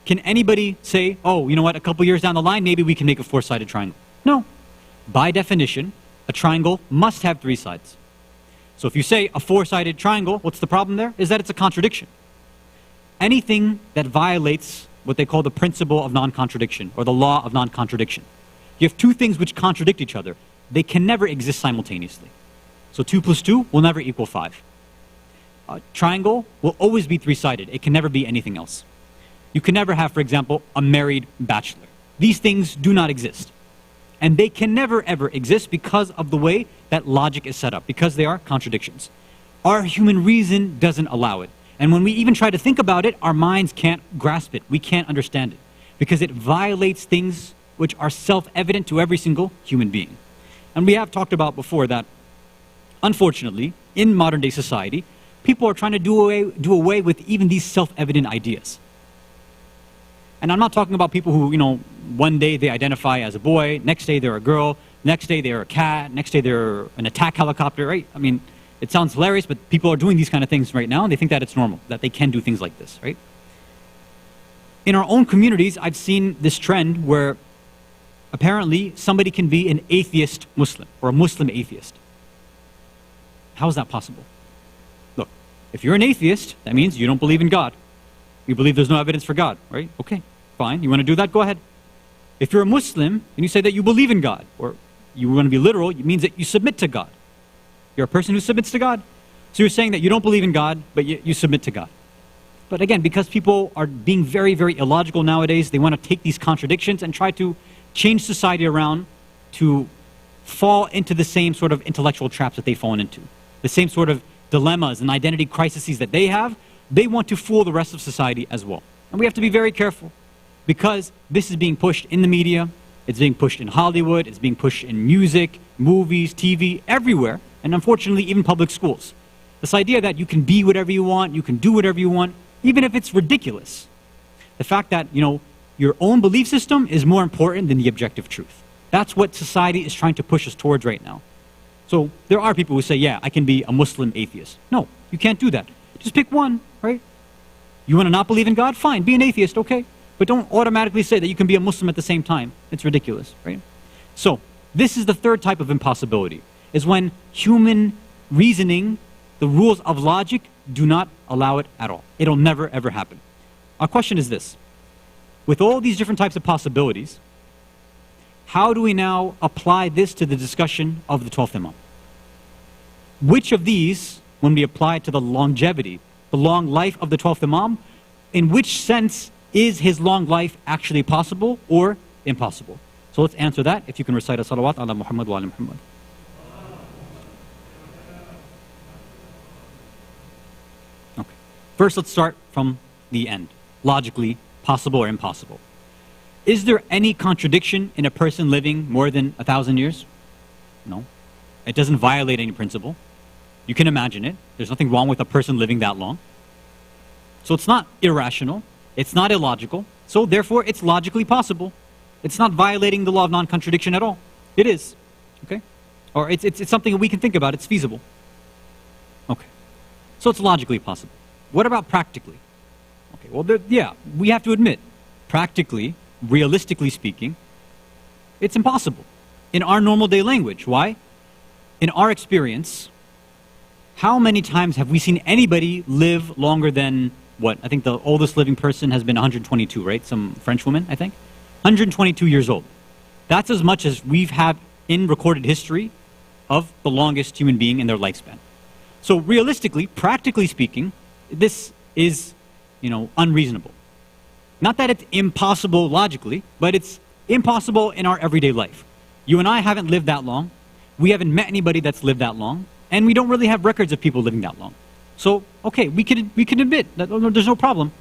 Can anybody say, oh, you know what, a couple years down the line, maybe we can make a 4-sided triangle? No. By definition, a triangle must have 3 sides. So if you say a 4-sided triangle, what's the problem there? Is that it's a contradiction. Anything that violates what they call the principle of non-contradiction, or the law of non-contradiction. You have 2 things which contradict each other. They can never exist simultaneously. So 2 plus 2 will never equal 5. A triangle will always be 3-sided. It can never be anything else. You can never have, for example, a married bachelor. These things do not exist. And they can never ever exist because of the way that logic is set up, because they are contradictions. Our human reason doesn't allow it. And when we even try to think about it, our minds can't grasp it. We can't understand it. Because it violates things which are self-evident to every single human being. And we have talked about before that, unfortunately, in modern day society, people are trying to do away with even these self-evident ideas. And I'm not talking about people who, one day they identify as a boy, next day they're a girl, next day they're a cat, next day they're an attack helicopter, right? I mean, it sounds hilarious, but people are doing these kind of things right now, and they think that it's normal, that they can do things like this, right? In our own communities, I've seen this trend where apparently somebody can be an atheist Muslim, or a Muslim atheist. How is that possible? Look, if you're an atheist, that means you don't believe in God. You believe there's no evidence for God, right? Okay, fine. You want to do that? Go ahead. If you're a Muslim and you say that you believe in God, or you want to be literal, it means that you submit to God. You're a person who submits to God. So you're saying that you don't believe in God, but you submit to God. But again, because people are being very, very illogical nowadays, they want to take these contradictions and try to change society around to fall into the same sort of intellectual traps that they've fallen into. The same sort of dilemmas and identity crises that they have, they want to fool the rest of society as well. And we have to be very careful, because this is being pushed in the media, it's being pushed in Hollywood, it's being pushed in music, movies, TV, everywhere, and unfortunately even public schools. This idea that you can be whatever you want, you can do whatever you want, even if it's ridiculous. The fact that, your own belief system is more important than the objective truth. That's what society is trying to push us towards right now. So there are people who say, yeah, I can be a Muslim atheist. No, you can't do that. Just pick one, right? You want to not believe in God? Fine, be an atheist, okay. But don't automatically say that you can be a Muslim at the same time. It's ridiculous, right? So this is the third type of impossibility, is when human reasoning, the rules of logic, do not allow it at all. It'll never, ever happen. Our question is this. With all these different types of possibilities, how do we now apply this to the discussion of the 12th Imam? Which of these, when we apply it to the longevity, the long life of the 12th Imam, in which sense is his long life actually possible or impossible? So let's answer that. If you can recite a salawat ala Muhammad wa ala Muhammad. Okay. First, let's start from the end. Logically, possible or impossible. Is there any contradiction in a person living more than 1,000 years? No. It doesn't violate any principle. You can imagine it. There's nothing wrong with a person living that long. So it's not irrational. It's not illogical. So therefore, it's logically possible. It's not violating the law of non-contradiction at all. It is. Okay? Or it's something that we can think about. It's feasible. Okay. So it's logically possible. What about practically? Okay, well, yeah, we have to admit, practically, realistically speaking, it's impossible. In our normal day language. Why? In our experience, how many times have we seen anybody live longer than, what? I think the oldest living person has been 122, right? Some French woman, I think. 122 years old. That's as much as we've had in recorded history of the longest human being in their lifespan. So realistically, practically speaking, this is, unreasonable. Not that it's impossible logically, but it's impossible in our everyday life. You and I haven't lived that long. We haven't met anybody that's lived that long. And we don't really have records of people living that long. So, okay, we can admit that there's no problem.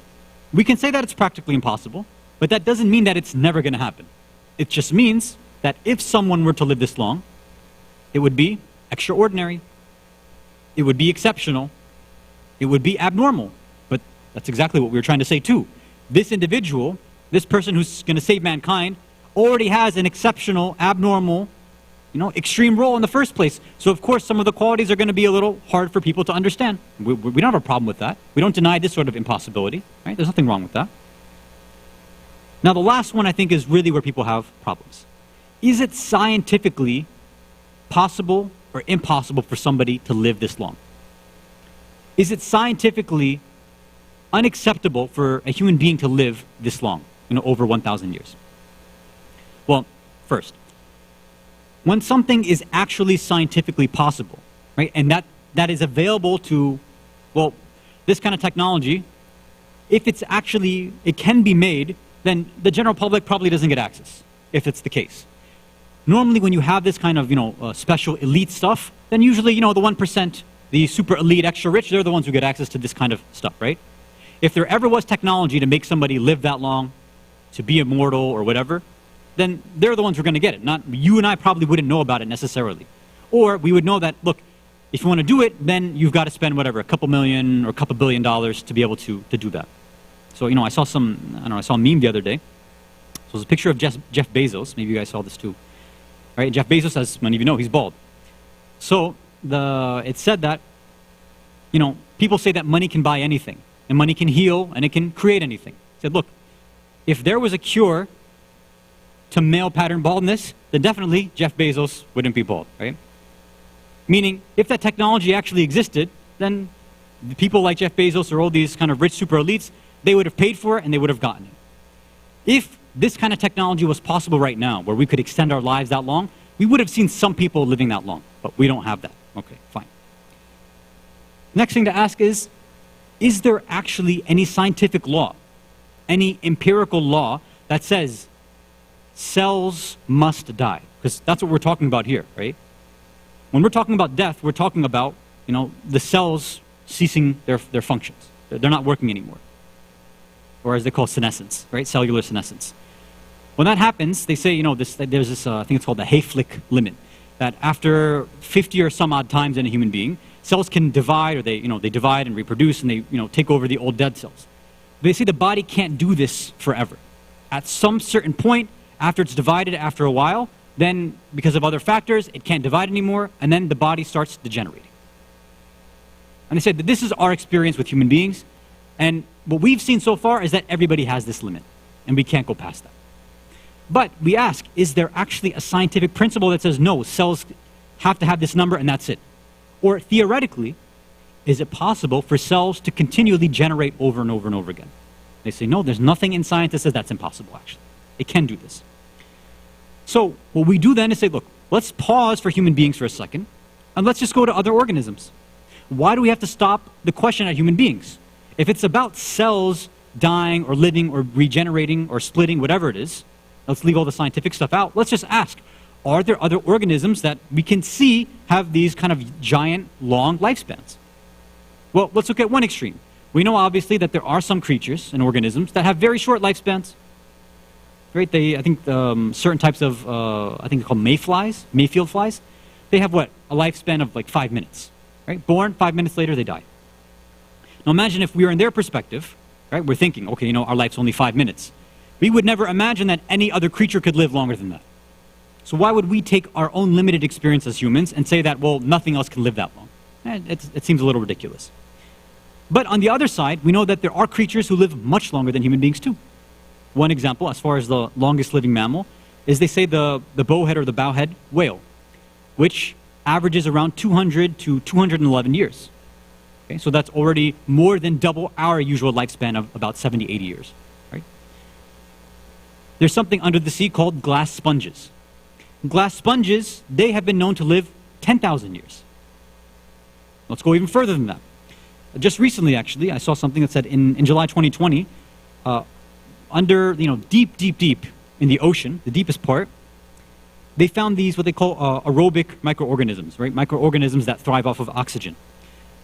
We can say that it's practically impossible, but that doesn't mean that it's never going to happen. It just means that if someone were to live this long, it would be extraordinary. It would be exceptional. It would be abnormal. But that's exactly what we were trying to say too. This individual, this person who's going to save mankind, already has an exceptional, abnormal, extreme role in the first place. So of course some of the qualities are going to be a little hard for people to understand. We don't have a problem with that. We don't deny this sort of impossibility, right? There's nothing wrong with that. Now the last one I think is really where people have problems. Is it scientifically possible or impossible for somebody to live this long? Is it scientifically unacceptable for a human being to live this long, over 1,000 years? Well, first, when something is actually scientifically possible, right, and that is available to, well, this kind of technology, if it can be made, then the general public probably doesn't get access, if it's the case. Normally when you have this kind of, special elite stuff, then usually, the 1%, the super elite, extra rich, they're the ones who get access to this kind of stuff, right? If there ever was technology to make somebody live that long, to be immortal or whatever, then they're the ones who are going to get it. Not you and I probably wouldn't know about it necessarily. Or we would know that, look, if you want to do it, then you've got to spend whatever, a couple million or a couple $1 billion to be able to do that. So, I saw I saw a meme the other day. So it's a picture of Jeff Bezos. Maybe you guys saw this too. Right? Jeff Bezos, as many of you know, he's bald. So it said that, people say that money can buy anything, and money can heal, and it can create anything. It said, look, if there was a cure to male pattern baldness, then definitely Jeff Bezos wouldn't be bald, right? Meaning, if that technology actually existed, then the people like Jeff Bezos or all these kind of rich super elites, they would have paid for it and they would have gotten it. If this kind of technology was possible right now, where we could extend our lives that long, we would have seen some people living that long, but we don't have that. Okay, fine. Next thing to ask is there actually any scientific law, any empirical law that says cells must die? Because that's what we're talking about here, right? When we're talking about death, we're talking about, the cells ceasing their functions. They're not working anymore. Or as they call senescence, right? Cellular senescence. When that happens, they say, there's this, I think it's called the Hayflick Limit, that after 50 or some odd times in a human being, cells can divide, or they divide and reproduce, and they, take over the old dead cells. They say the body can't do this forever. At some certain point, after it's divided after a while, then because of other factors, it can't divide anymore, and then the body starts degenerating. And they said that this is our experience with human beings, and what we've seen so far is that everybody has this limit, and we can't go past that. But we ask, is there actually a scientific principle that says, no, cells have to have this number and that's it? Or theoretically, is it possible for cells to continually generate over and over and over again? They say, no, there's nothing in science that says that's impossible, actually. It can do this. So what we do then is say, look, let's pause for human beings for a second, and let's just go to other organisms. Why do we have to stop the question at human beings? If it's about cells dying or living or regenerating or splitting, whatever it is, let's leave all the scientific stuff out. Let's just ask, are there other organisms that we can see have these kind of giant, long lifespans? Well, let's look at one extreme. We know, obviously, that there are some creatures and organisms that have very short lifespans. Right? I think certain types of, I think they're called mayfield flies, they have what? A lifespan of like 5 minutes. Right? Born, 5 minutes later, they die. Now imagine if we were in their perspective, right? We're thinking, okay, our life's only 5 minutes. We would never imagine that any other creature could live longer than that. So why would we take our own limited experience as humans and say that, well, nothing else can live that long? It seems a little ridiculous. But on the other side, we know that there are creatures who live much longer than human beings too. One example, as far as the longest living mammal, is they say the bowhead or the bowhead whale, which averages around 200 to 211 years. Okay, so that's already more than double our usual lifespan of about 70, 80 years. Right? There's something under the sea called glass sponges. Glass sponges, they have been known to live 10,000 years. Let's go even further than that. Just recently, actually, I saw something that said in July 2020, under, deep in the ocean, the deepest part, they found these, what they call aerobic microorganisms, right? Microorganisms that thrive off of oxygen.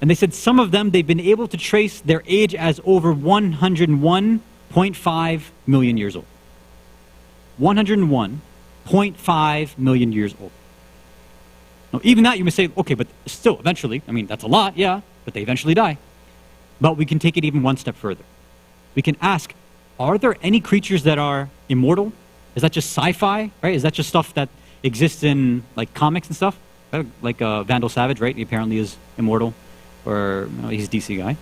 And they said some of them, they've been able to trace their age as over 101.5 million years old. 101.5 million years old. Now, even that you may say, okay, but still, eventually, that's a lot, yeah, but they eventually die. But we can take it even one step further. We can ask, are there any creatures that are immortal? Is that just sci-fi, right? Is that just stuff that exists in, like, comics and stuff? Like Vandal Savage, right? He apparently is immortal, or he's a DC guy.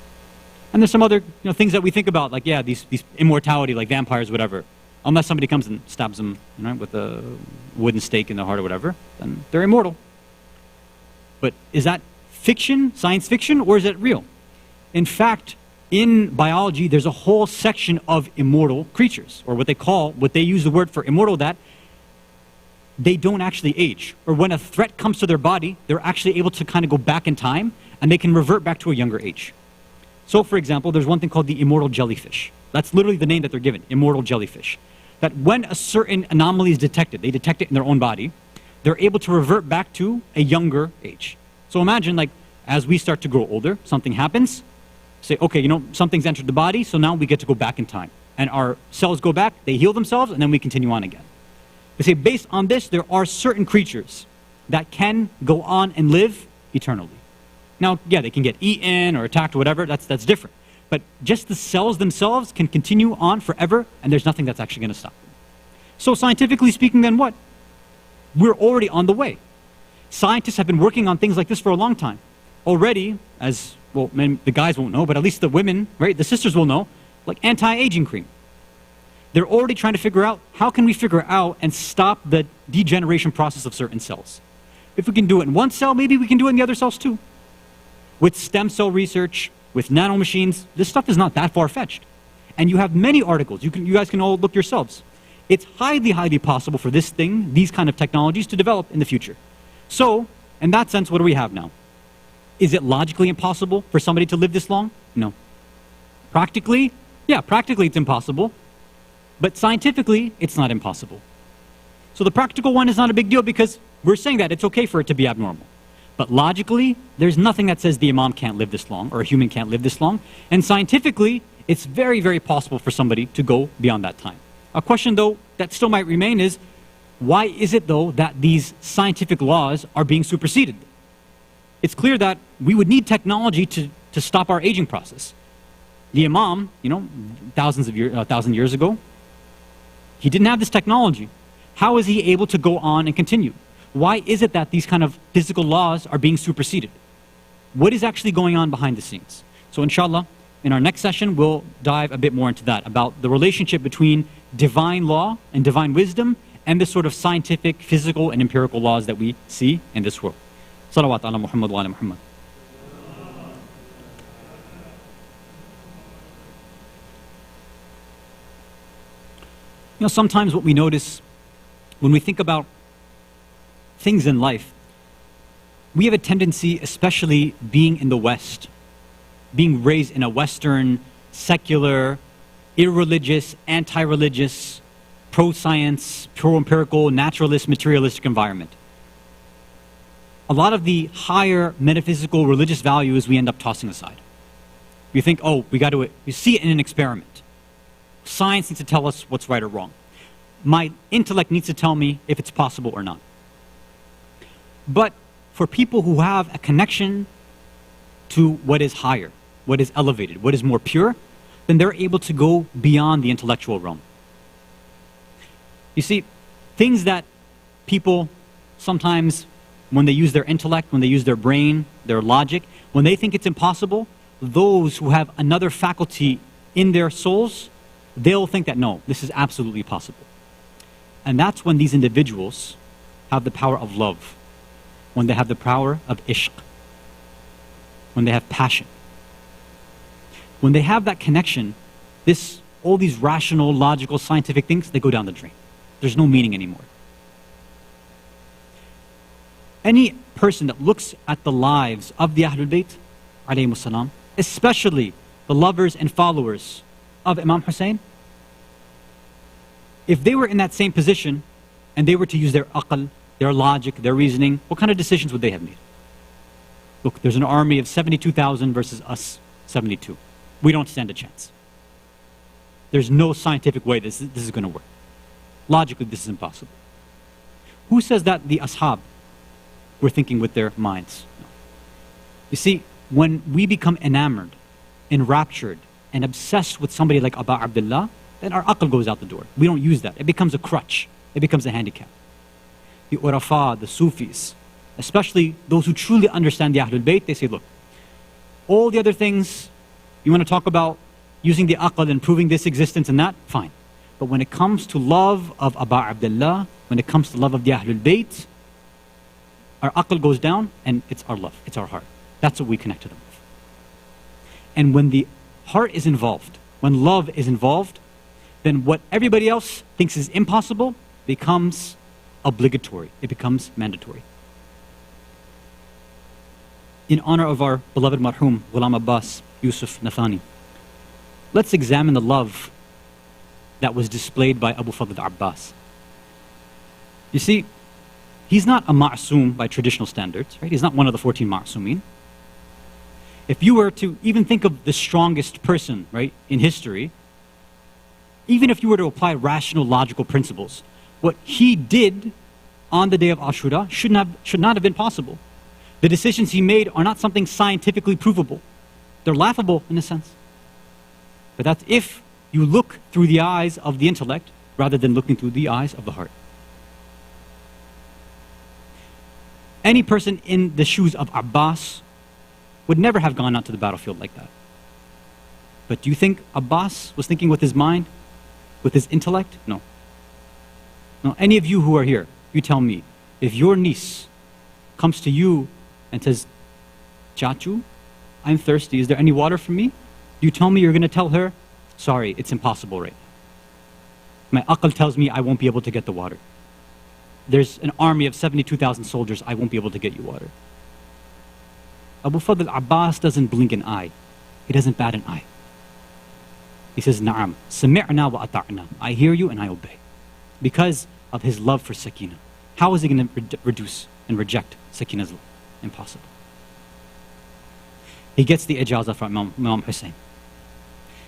And there's some other things that we think about, like, yeah, these immortality, like vampires, whatever. Unless somebody comes and stabs them with a wooden stake in the heart or whatever, then they're immortal. But is that fiction, science fiction, or is it real? In fact, in biology, there's a whole section of immortal creatures, or what they use the word for immortal, that they don't actually age. Or when a threat comes to their body, they're actually able to kind of go back in time, and they can revert back to a younger age. So, for example, there's one thing called the immortal jellyfish. That's literally the name that they're given, immortal jellyfish. That when a certain anomaly is detected, they detect it in their own body, they're able to revert back to a younger age. So imagine, like, as we start to grow older, something happens, say, okay, something's entered the body, so now we get to go back in time. And our cells go back, they heal themselves, and then we continue on again. They say based on this, there are certain creatures that can go on and live eternally. Now, yeah, they can get eaten or attacked or whatever, that's different. But just the cells themselves can continue on forever, and there's nothing that's actually going to stop them. So scientifically speaking, then what? We're already on the way. Scientists have been working on things like this for a long time. Already, as, well, the guys won't know, but at least the women, right, the sisters will know, like anti-aging cream. They're already trying to figure out, how can we figure out and stop the degeneration process of certain cells? If we can do it in one cell, maybe we can do it in the other cells too. With stem cell research, with nanomachines, this stuff is not that far-fetched. And you have many articles. You guys can all look yourselves. It's highly, highly possible for these kind of technologies to develop in the future. So, in that sense, what do we have now? Is it logically impossible for somebody to live this long? No. Practically? Yeah, practically it's impossible. But scientifically, it's not impossible. So the practical one is not a big deal because we're saying that it's okay for it to be abnormal. But logically, there's nothing that says the imam can't live this long or a human can't live this long. And scientifically, it's very, very possible for somebody to go beyond that time. A question, though, that still might remain is, why is it, though, that these scientific laws are being superseded? It's clear that we would need technology to stop our aging process. The imam, thousand years ago, he didn't have this technology. How is he able to go on and continue? Why is it that these kind of physical laws are being superseded? What is actually going on behind the scenes? So inshallah, in our next session, we'll dive a bit more into that, about the relationship between divine law and divine wisdom and the sort of scientific, physical, and empirical laws that we see in this world. Salawat ala Muhammad wa ala Muhammad. Sometimes what we notice when we think about things in life, we have a tendency, especially being in the West, being raised in a Western, secular, irreligious, anti-religious, pro-science, pro-empirical, naturalist, materialistic environment. A lot of the higher metaphysical, religious values we end up tossing aside. We think, oh, we see it in an experiment. Science needs to tell us what's right or wrong. My intellect needs to tell me if it's possible or not. But for people who have a connection to what is higher, what is elevated, what is more pure, then they're able to go beyond the intellectual realm. You see, things that people sometimes, when they use their intellect, when they use their brain, their logic, when they think it's impossible, those who have another faculty in their souls, they'll think that no, this is absolutely possible. And that's when these individuals have the power of love, when they have the power of ishq, when they have passion. When they have that connection, all these rational, logical, scientific things, they go down the drain. There's no meaning anymore. Any person that looks at the lives of the Ahlul Bayt, alayhimus salam, especially the lovers and followers of Imam Hussein, if they were in that same position and they were to use their aql, their logic, their reasoning, what kind of decisions would they have made? Look, there's an army of 72,000 versus us 72. We don't stand a chance. There's no scientific way this is going to work. Logically, this is impossible. Who says that the ashab were thinking with their minds? No. You see, when we become enamored, enraptured, and obsessed with somebody like Aba Abdullah, then our aql goes out the door. We don't use that. It becomes a crutch. It becomes a handicap. The urafa, the Sufis, especially those who truly understand the Ahlul Bayt, they say, look, all the other things, you want to talk about using the aql and proving this existence and that, fine. But when it comes to love of Aba Abdullah, when it comes to love of the Ahlul Bayt, our aql goes down and it's our love, it's our heart. That's what we connect to them with. And when the heart is involved, when love is involved, then what everybody else thinks is impossible becomes obligatory. It becomes mandatory. In honor of our beloved marhum, Ghulam Abbas Yusuf Nathani, let's examine the love that was displayed by Abu Fadl Abbas. You see, he's not a ma'soom by traditional standards, right? He's not one of the 14 ma'soomeen. If you were to even think of the strongest person, right, in history, even if you were to apply rational, logical principles, what he did on the day of Ashura should not have been possible. The decisions he made are not something scientifically provable. They're laughable in a sense. But that's if you look through the eyes of the intellect rather than looking through the eyes of the heart. Any person in the shoes of Abbas would never have gone out to the battlefield like that. But do you think Abbas was thinking with his mind, with his intellect? No. No, any of you who are here, you tell me, if your niece comes to you and says, Chachu, I'm thirsty, is there any water for me? You tell me you're going to tell her, sorry, it's impossible right now. My aql tells me I won't be able to get the water. There's an army of 72,000 soldiers, I won't be able to get you water. Abu Fadl Abbas doesn't blink an eye. He doesn't bat an eye. He says, Na'am, sami'na wa ata'na. I hear you and I obey. Because of his love for Sakina. How is he going to reduce and reject Sakina's love? Impossible. He gets the ijazah from Imam Hussein.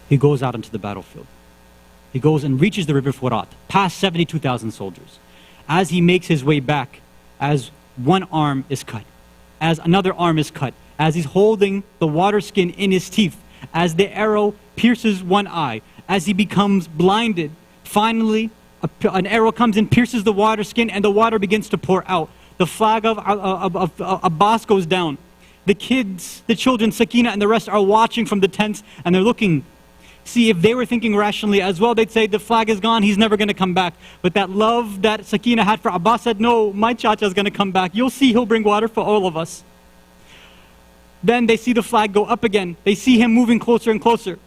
He goes out into the battlefield. He goes and reaches the river Furat, past 72,000 soldiers. As he makes his way back, as one arm is cut, as another arm is cut, as he's holding the water skin in his teeth, as the arrow pierces one eye, as he becomes blinded, finally an arrow comes and pierces the water skin and the water begins to pour out. The flag of Abbas goes down. The kids, the children, Sakina and the rest are watching from the tents and they're looking. See, if they were thinking rationally as well, they'd say the flag is gone, he's never going to come back. But that love that Sakina had for Abbas said, no, my chacha is going to come back. You'll see he'll bring water for all of us. Then they see the flag go up again. They see him moving closer and closer.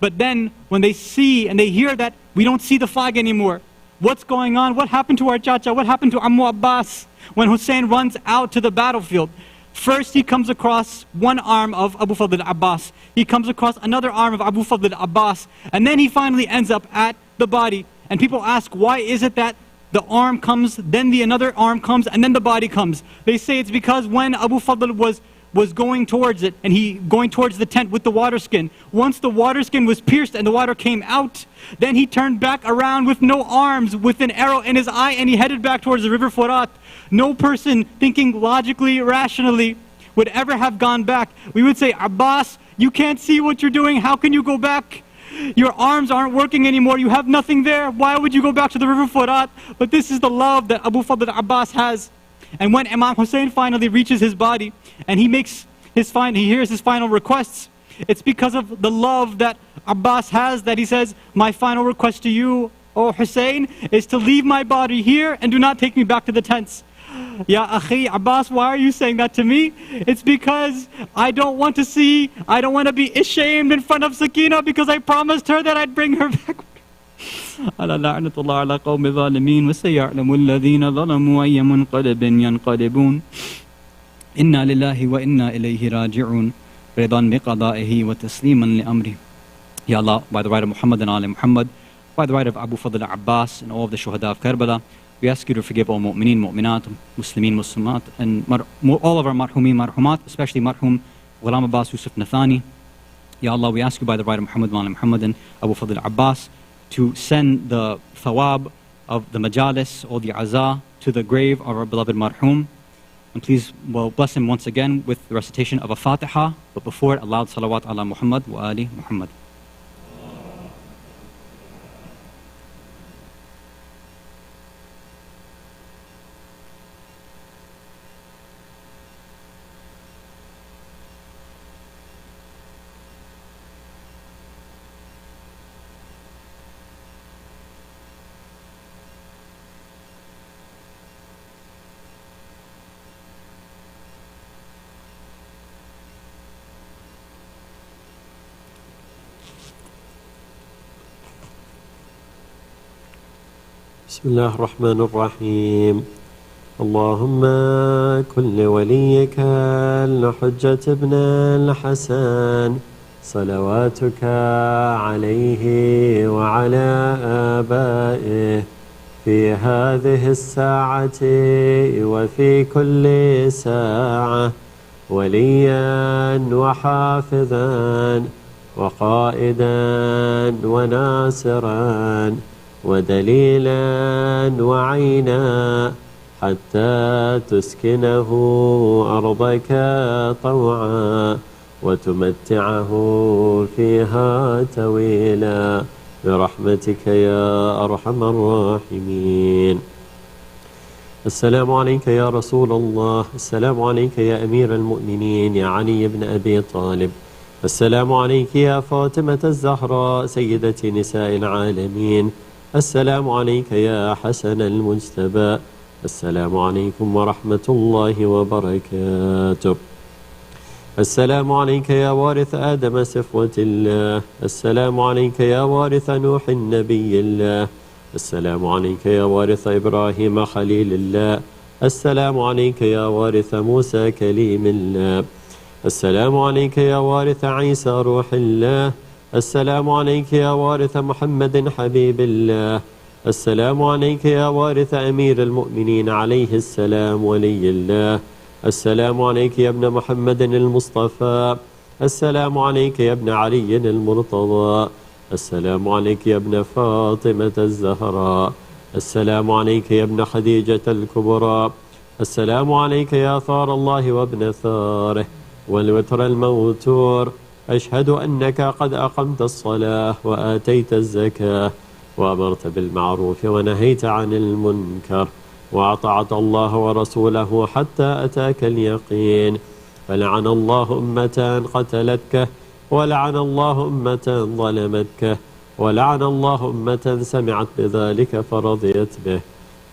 But then when they see and they hear that we don't see the flag anymore, what's going on? What happened to our chacha? What happened to Ammu Abbas? When Hussein runs out to the battlefield, first he comes across one arm of Abu Fadl Abbas. He comes across another arm of Abu Fadl Abbas. And then he finally ends up at the body. And people ask, why is it that the arm comes, then another arm comes, and then the body comes? They say it's because when Abu Fadl was going towards it, and he going towards the tent with the water skin, once the water skin was pierced and the water came out, then he turned back around with no arms, with an arrow in his eye, and he headed back towards the river Furat. No person thinking logically, rationally, would ever have gone back. We would say, Abbas, you can't see what you're doing, how can you go back? Your arms aren't working anymore, you have nothing there, why would you go back to the river Furat? But this is the love that Abu Fadl Abbas has. And when Imam Hussein finally reaches his body and he hears his final requests, it's because of the love that Abbas has that he says, my final request to you, O Hussein, is to leave my body here and do not take me back to the tents. Ya Akhi, Abbas, why are you saying that to me? It's because I don't want to be ashamed in front of Sakina because I promised her that I'd bring her back. على لعنة الله على قوم الظالمين وسيعلم الذين ظلموا أي منقلب ينقلبون إنا لله وإنا إليه راجعون رضا بقضائه وتسليما لأمره. Ya Allah, by the right of Muhammad and Ali Muhammad, by the right of Abu Fadl Abbas and all of the Shuhada of Karbala, we ask you to forgive all mu'mineen, mu'minat, muslimin, muslimat, and all of our marhumin, marhumat, especially marhum Ghulam Abbas Yusuf Nathani. Ya Allah, we ask you by the right of Muhammad and Ali Muhammad and Abu Fadl Abbas to send the thawab of the majalis or the azah to the grave of our beloved marhum. And please, bless him once again with the recitation of a Fatiha, but before it, a loud salawat ala Muhammad wa ali Muhammad. بسم الله الرحمن الرحيم. اللهم كن لوليك الحجة ابن الحسن صلواتك عليه وعلى آبائه في هذه الساعة وفي كل ساعة وليا وحافظا وقائدا وناصرا ودليلا وعينا حتى تسكنه أرضك طوعا وتمتعه فيها طويلا برحمتك يا أرحم الراحمين. السلام عليك يا رسول الله، السلام عليك يا أمير المؤمنين يا علي بن أبي طالب، السلام عليك يا فاطمة الزهراء سيدة نساء العالمين، السلام عليك يا حسن المجتبى، السلام عليكم ورحمة الله وبركاته. السلام عليك يا وارث آدم صفوة الله، السلام عليك يا وارث نوح النبي الله، السلام عليك يا وارث إبراهيم خليل الله، السلام عليك يا وارث موسى كليم الله، السلام عليك يا وارث عيسى روح الله، السلام عليك يا وارث محمد حبيب الله، السلام عليك يا وارث أمير المؤمنين عليه السلام ولي الله، السلام عليك يا ابن محمد المصطفى، السلام عليك يا ابن علي المرتضى، السلام عليك يا ابن فاطمة الزهراء، السلام عليك يا ابن خديجة الكبرى، السلام عليك يا ثار الله وابن ثاره والوتر الموتور، أشهد أنك قد أقمت الصلاة وآتيت الزكاة وأمرت بالمعروف ونهيت عن المنكر وأطعت الله ورسوله حتى أتاك اليقين، فلعن الله أمة قتلتك ولعن الله أمة ظلمتك ولعن الله أمة سمعت بذلك فرضيت به.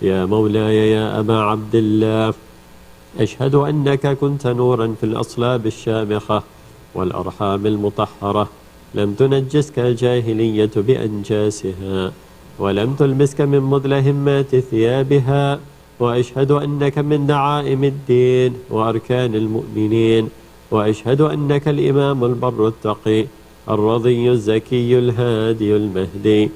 يا مولاي يا أبا عبد الله، أشهد أنك كنت نورا في الأصلاب الشامخة والأرحام المطهرة، لم تنجسك الجاهلية بأنجاسها ولم تلبسك من مدلهمات ثيابها، وأشهد أنك من دعائم الدين وأركان المؤمنين، وأشهد أنك الإمام البر التقي الرضي الزكي الهادي المهدي،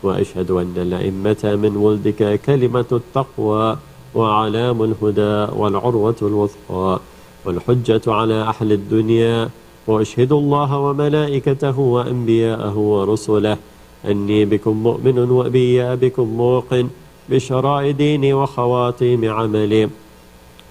وأشهد أن الأئمة من ولدك كلمة التقوى وعلام الهدى والعروة الوثقى والحجة على أهل الدنيا، وأشهد الله وملائكته وأنبياءه ورسله أني بكم مؤمن وبي بكم موقن بشراء ديني وخواتيم عملي،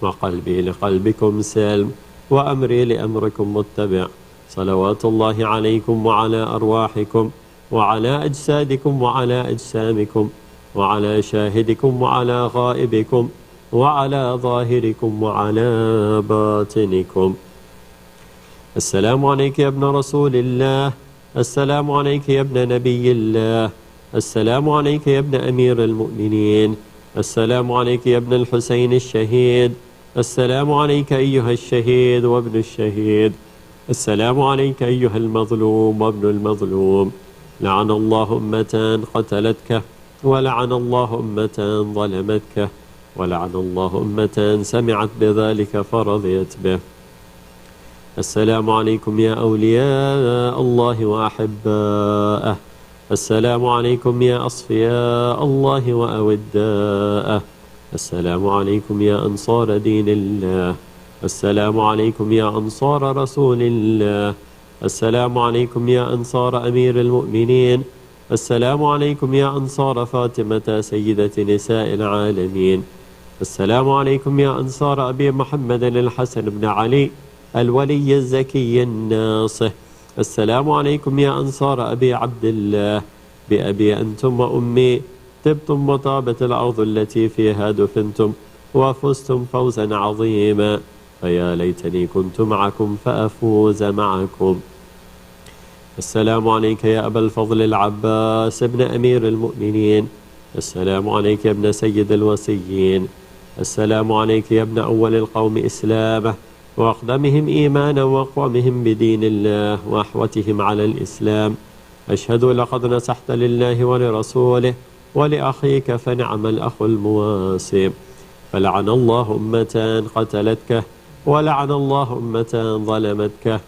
وقلبي لقلبكم سلم وأمري لأمركم متبع، صلوات الله عليكم وعلى أرواحكم وعلى أجسادكم وعلى أجسامكم وعلى شاهدكم وعلى غائبكم وعلى ظاهركم وعلى باطنكم. السلام عليك يا ابن رسول الله، السلام عليك يا ابن نبي الله، السلام عليك يا ابن أمير المؤمنين، السلام عليك يا ابن الحسين الشهيد، السلام عليك أيها الشهيد وابن الشهيد، السلام عليك أيها المظلوم وابن المظلوم، لعن الله أمة قتلتك ولعن الله أمة ظلمتك ولعن الله أمة سمعت بذلك فرضيت به. السلام عليكم يا أولياء الله وأحباءه، السلام عليكم يا أصفياء الله وأوداءه، السلام عليكم يا أنصار دين الله، السلام عليكم يا أنصار رسول الله، السلام عليكم يا أنصار أمير المؤمنين، السلام عليكم يا أنصار فاطمة سيدة نساء العالمين، السلام عليكم يا أنصار أبي محمد الحسن بن علي الولي الزكي الناصح، السلام عليكم يا أنصار أبي عبد الله، بأبي أنتم وأمي طبتم وطابت الأرض التي فيها دفنتم وفزتم فوزا عظيما، فيا ليتني كنت معكم فأفوز معكم. السلام عليك يا أبا الفضل العباس ابن أمير المؤمنين، السلام عليك يا ابن سيد الوصيين، السلام عليك يا ابن أول القوم إسلامه وأقدمهم إيمانا وأقومهم بدين الله وأحوتهم على الإسلام، أشهد لقد نصحت لله ولرسوله ولأخيك فنعم الأخ المواسي، فلعن الله أمة قتلتك ولعن الله أمة ظلمتك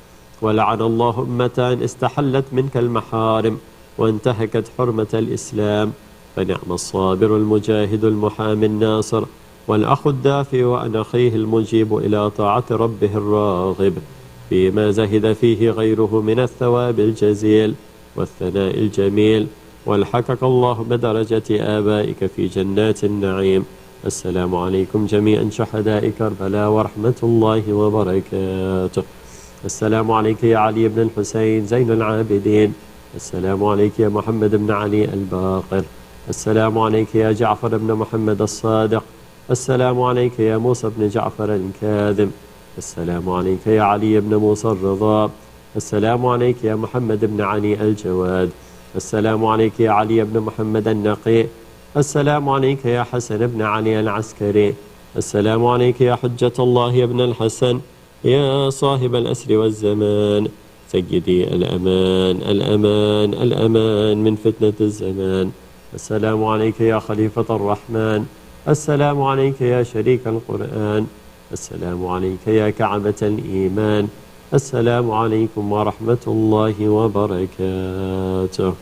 ولعن الله أمة استحلت منك المحارم وانتهكت حرمة الإسلام، فنعم الصابر المجاهد المحامي الناصر والأخ الدافئ وأن أخيه المجيب إلى طاعة ربه الراغب فيما زهد فيه غيره من الثواب الجزيل والثناء الجميل والحقك الله بدرجة آبائك في جنات النعيم. السلام عليكم جميعا شهداء كربلاء ورحمة الله وبركاته. السلام عليك يا علي بن الحسين زين العابدين. السلام عليك يا محمد بن علي الباقر. السلام عليك يا جعفر بن محمد الصادق. السلام عليك يا موسى بن جعفر الكاذب. السلام عليك يا علي بن موسى الرضا. السلام عليك يا محمد بن علي الجواد. السلام عليك يا علي بن محمد النقي. السلام عليك يا حسن بن علي العسكري. السلام عليك يا حجة الله يا ابن الحسن يا صاحب الأسر والزمان. سيدي الأمان الأمان الأمان من فتنة الزمان. السلام عليك يا خليفة الرحمن. السلام عليك يا شريك القرآن. السلام عليك يا كعبة الإيمان. السلام عليكم ورحمة الله وبركاته.